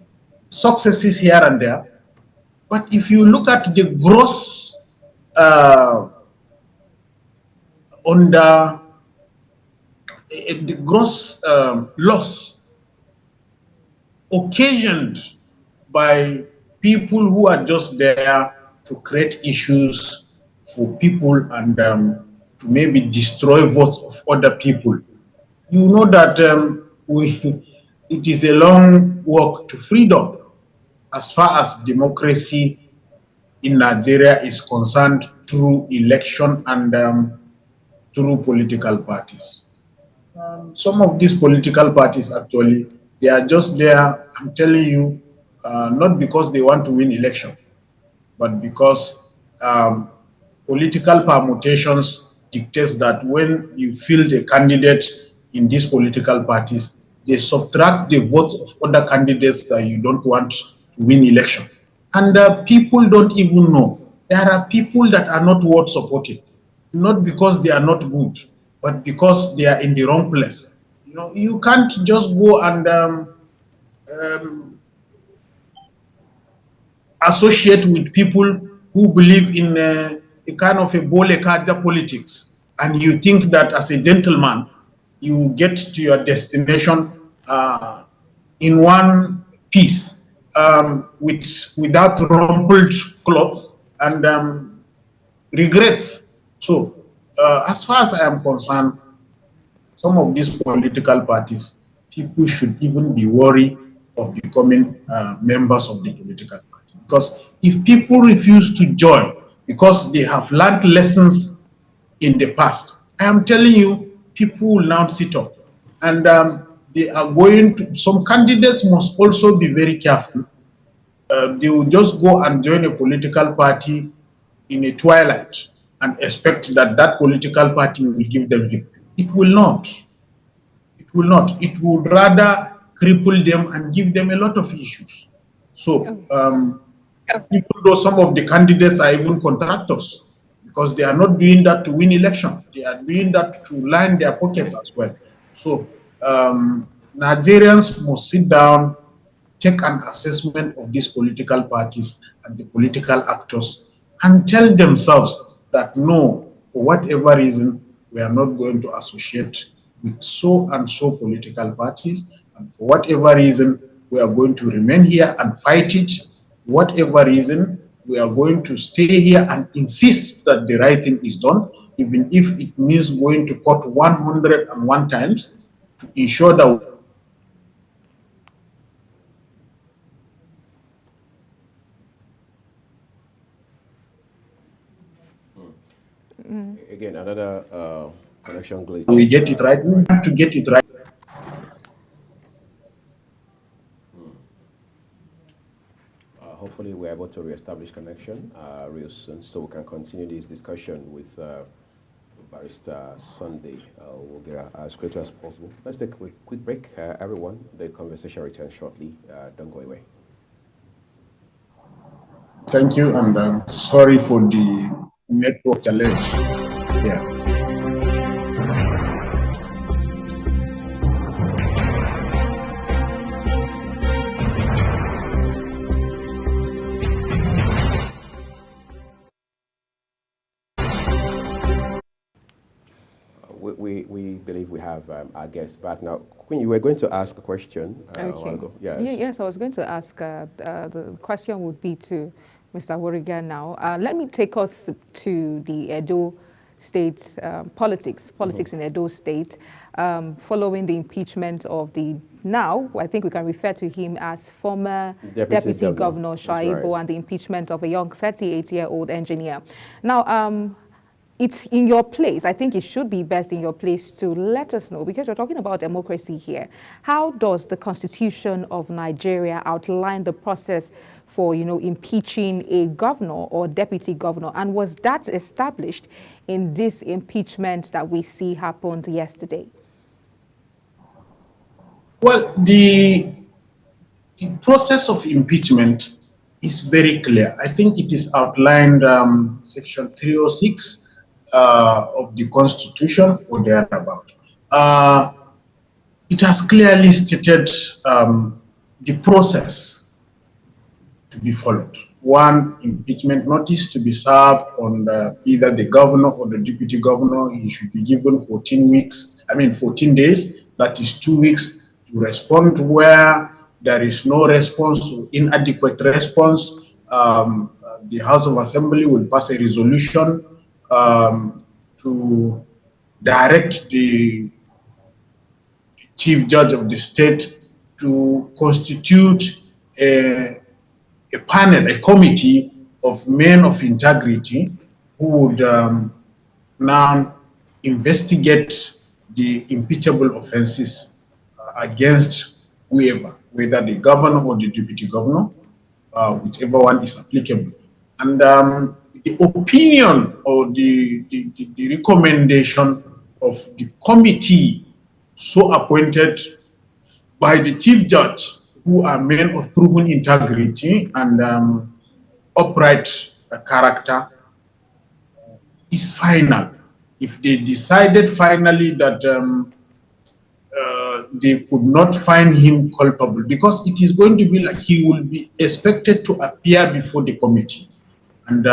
E: successes here and there, but if you look at the gross loss occasioned by people who are just there to create issues for people and to maybe destroy votes of other people, you know that it is a long walk to freedom as far as democracy in Nigeria is concerned through election and through political parties. Some of these political parties actually, they are just there, I'm telling you, not because they want to win election, but because political permutations dictates that when you field a candidate in these political parties, they subtract the votes of other candidates that you don't want to win election. And people don't even know. There are people that are not worth supporting, not because they are not good, but because they are in the wrong place. You know, you can't just go and associate with people who believe in a kind of a bole kaja politics, and you think that as a gentleman, you get to your destination in one piece, without rumpled clothes and regrets. So, as far as I am concerned, some of these political parties, people should even be worried of becoming members of the political party. Because if people refuse to join because they have learned lessons in the past, I am telling you, people will now sit up. And they are going to, some candidates must also be very careful. They will just go and join a political party in a twilight and expect that that political party will give them victory. It will not. It will not. It would rather cripple them and give them a lot of issues. So, even though some of the candidates are even contractors, because they are not doing that to win election, they are doing that to line their pockets as well. So, Nigerians must sit down, take an assessment of these political parties and the political actors, and tell themselves that no, for whatever reason, we are not going to associate with so and so political parties, and for whatever reason, we are going to remain here and fight it. For whatever reason, we are going to stay here and insist that the right thing is done, even if it means going to court 101 times to ensure that
A: Again, another connection glitch.
E: we get it right. We have to get it right.
A: Hopefully, we're able to reestablish connection real soon, so we can continue this discussion with Barrister Sunday. We'll get as quickly as possible. Let's take a quick break, everyone. The conversation returns shortly. Don't go away.
E: Thank you, and sorry for the network challenge. Yeah.
A: We believe we have our guest back now. Queen, you were going to ask a question a while ago. Yes.
B: Yes, I was going to ask, the question would be to Mr. Wuriga now. Let me take us to the Edo State politics in Edo State, following the impeachment of the now, I think we can refer to him as former Deputy Governor Shaibu, right, and the impeachment of a young 38-year-old engineer. Now, it's in your place. I think it should be best in your place to let us know, because we're talking about democracy here. How does the Constitution of Nigeria outline the process for, impeaching a governor or deputy governor? And was that established in this impeachment that we see happened yesterday?
E: Well, the process of impeachment is very clear. I think it is outlined section 306 of the Constitution or thereabout. It has clearly stated the process to be followed. One, impeachment notice to be served on either the governor or the deputy governor. He should be given 14 days, that is 2 weeks, to respond where there is no response or inadequate response. The House of Assembly will pass a resolution to direct the Chief Judge of the state to constitute a panel, a committee of men of integrity who would now investigate the impeachable offenses against whoever, whether the governor or the deputy governor, whichever one is applicable. And the opinion or the recommendation of the committee so appointed by the Chief Judge, who are men of proven integrity and upright character, is final. If they decided finally that they could not find him culpable, because it is going to be like he will be expected to appear before the committee. and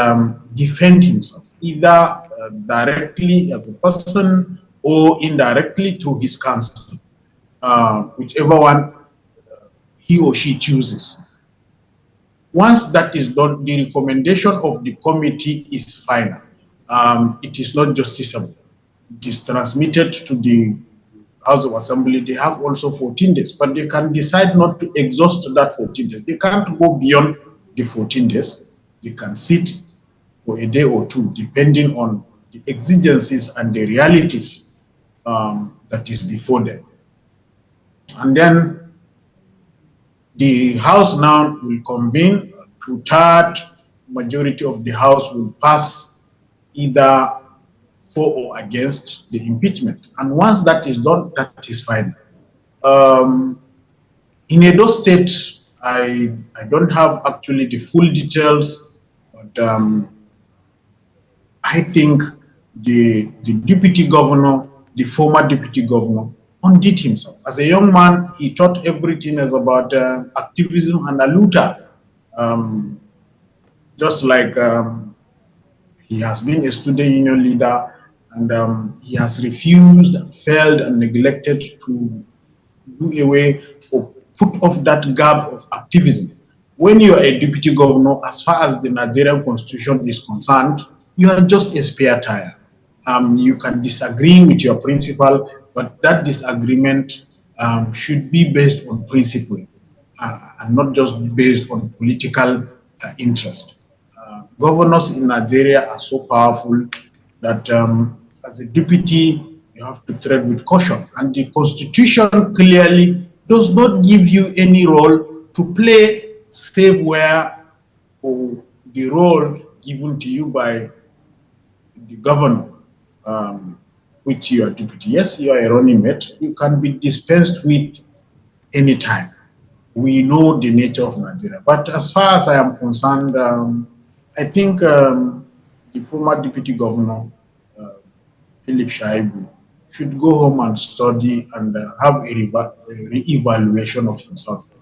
E: defend himself, either directly as a person or indirectly through his counsel, whichever one he or she chooses. Once that is done, the recommendation of the committee is final. It is not justiciable. It is transmitted to the House of Assembly. They have also 14 days, but they can decide not to exhaust that 14 days. They can't go beyond the 14 days. They can sit for a day or two, depending on the exigencies and the realities that is before them. And then the House now will convene. Two-third majority of the House will pass either for or against the impeachment. And once that is done, that is fine. In Edo State, I don't have actually the full details, but I think the deputy governor, the former deputy governor, undid himself. As a young man, he thought everything is about activism and a looter. Just like he has been a student union leader, and he has refused, failed, and neglected to do away or put off that garb of activism. When you are a deputy governor, as far as the Nigerian constitution is concerned, you are just a spare tire. You can disagree with your principal, but that disagreement should be based on principle and not just based on political interest. Governors in Nigeria are so powerful that as a deputy, you have to tread with caution. And the constitution clearly does not give you any role to play, save where or the role given to you by the governor, which you are deputy. Yes, you are a running mate. You can be dispensed with any time. We know the nature of Nigeria. But as far as I am concerned, I think the former deputy governor, Philip Shaibu, should go home and study and have a re-evaluation of himself.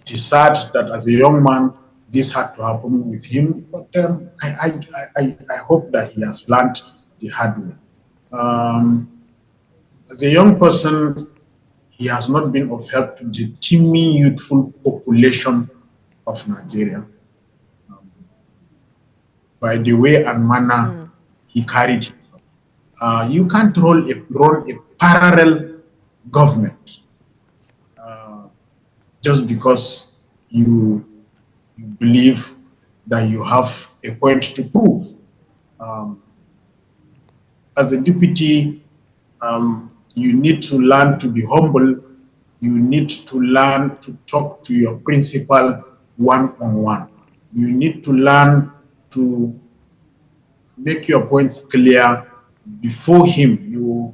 E: It is sad that as a young man, this had to happen with him, but I hope that he has learned the hard way. As a young person, he has not been of help to the teeming youthful population of Nigeria. By the way and manner he carried himself. You can't run a parallel government just because you believe that you have a point to prove. As a deputy, you need to learn to be humble. You need to learn to talk to your principal one-on-one. You need to learn to make your points clear before him.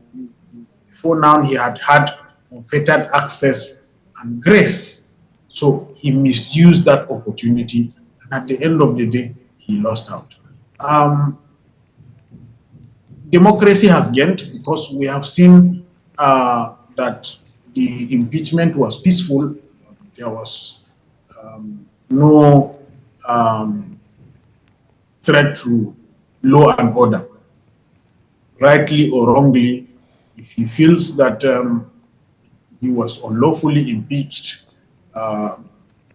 E: Before now, he had unfettered access and grace. So he misused that opportunity, and at the end of the day, he lost out. Democracy has gained because we have seen that the impeachment was peaceful. There was no threat to law and order. Rightly or wrongly, if he feels that he was unlawfully impeached,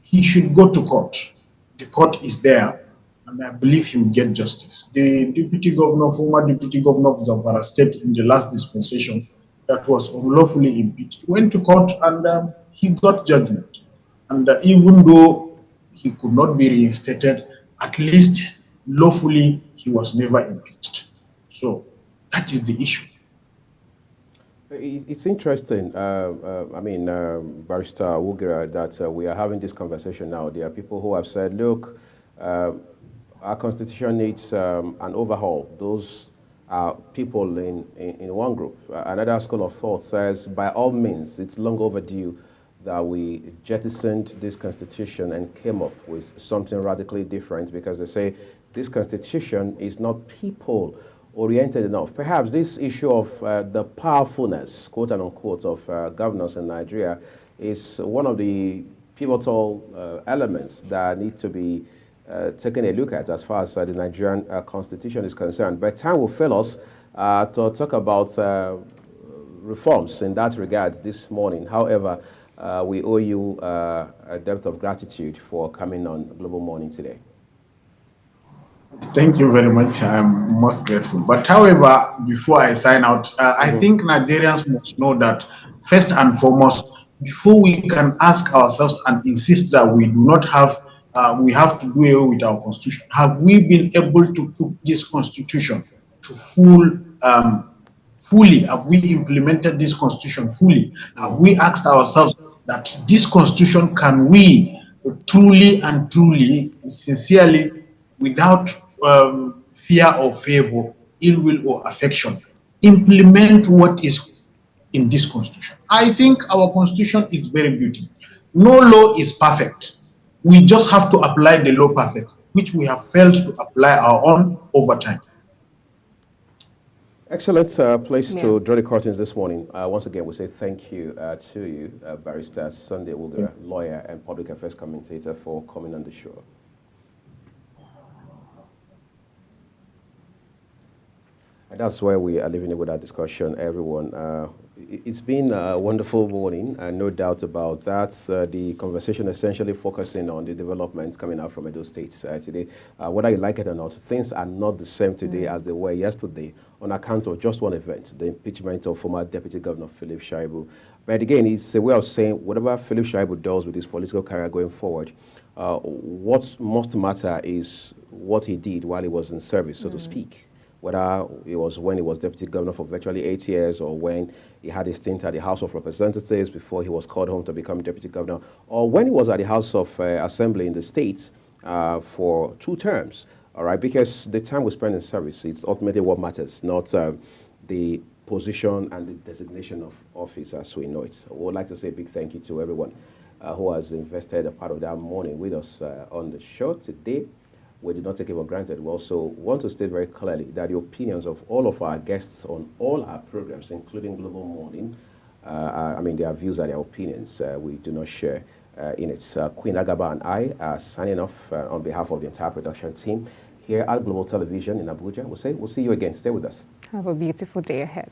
E: he should go to court. The court is there, and I believe he will get justice. The deputy governor, former deputy governor of Zamfara State in the last dispensation that was unlawfully impeached, went to court and he got judgment. And even though he could not be reinstated, at least lawfully he was never impeached. So that is the issue.
A: It's interesting, I mean, Barrister Wugira, that we are having this conversation now. There are people who have said, look, our constitution needs an overhaul. Those are people in one group. Another school of thought says, by all means, it's long overdue that we jettisoned this constitution and came up with something radically different, because they say this constitution is not people-oriented enough. Perhaps this issue of the powerfulness, quote and unquote, of governors in Nigeria is one of the pivotal elements that need to be taken a look at as far as the Nigerian constitution is concerned. But time will fail us to talk about reforms in that regard this morning. However, we owe you a debt of gratitude for coming on Global Morning today.
E: Thank you very much. I'm most grateful. But however, before I sign out, I think Nigerians must know that first and foremost, before we can ask ourselves and insist that we do not have, we have to do away with our constitution, have we been able to put this constitution to fully? Have we implemented this constitution fully? Have we asked ourselves that this constitution, can we truly and truly, sincerely, without fear or favor, ill will or affection, implement what is in this constitution? I think our constitution is very beautiful. No law is perfect. We just have to apply the law perfect, which we have failed to apply our own over time.
A: Excellent place to draw the curtains this morning. Once again, we say thank you to you, Barrister Sunday Wilder, lawyer and public affairs commentator, for coming on the show. And that's where we are leaving it with our discussion, everyone. It's been a wonderful morning, and no doubt about that. The conversation essentially focusing on the developments coming out from Edo State today. Whether you like it or not, things are not the same today as they were yesterday on account of just one event, the impeachment of former Deputy Governor Philip Shaibu. But again, it's a way of saying whatever Philip Shaibu does with his political career going forward, what must matter is what he did while he was in service, so to speak. Whether it was when he was deputy governor for virtually 8 years, or when he had a stint at the House of Representatives before he was called home to become deputy governor, or when he was at the House of Assembly in the States for 2 terms, all right? Because the time we spend in service, it's ultimately what matters, not the position and the designation of office as we know it. So we would like to say a big thank you to everyone who has invested a part of that morning with us on the show today. We did not take it for granted. We also want to state very clearly that the opinions of all of our guests on all our programs, including Global Morning, I mean, their views are their opinions. We do not share in it. Queen Agaba and I are signing off on behalf of the entire production team here at Global Television in Abuja. We'll see you again. Stay with us.
B: Have a beautiful day ahead.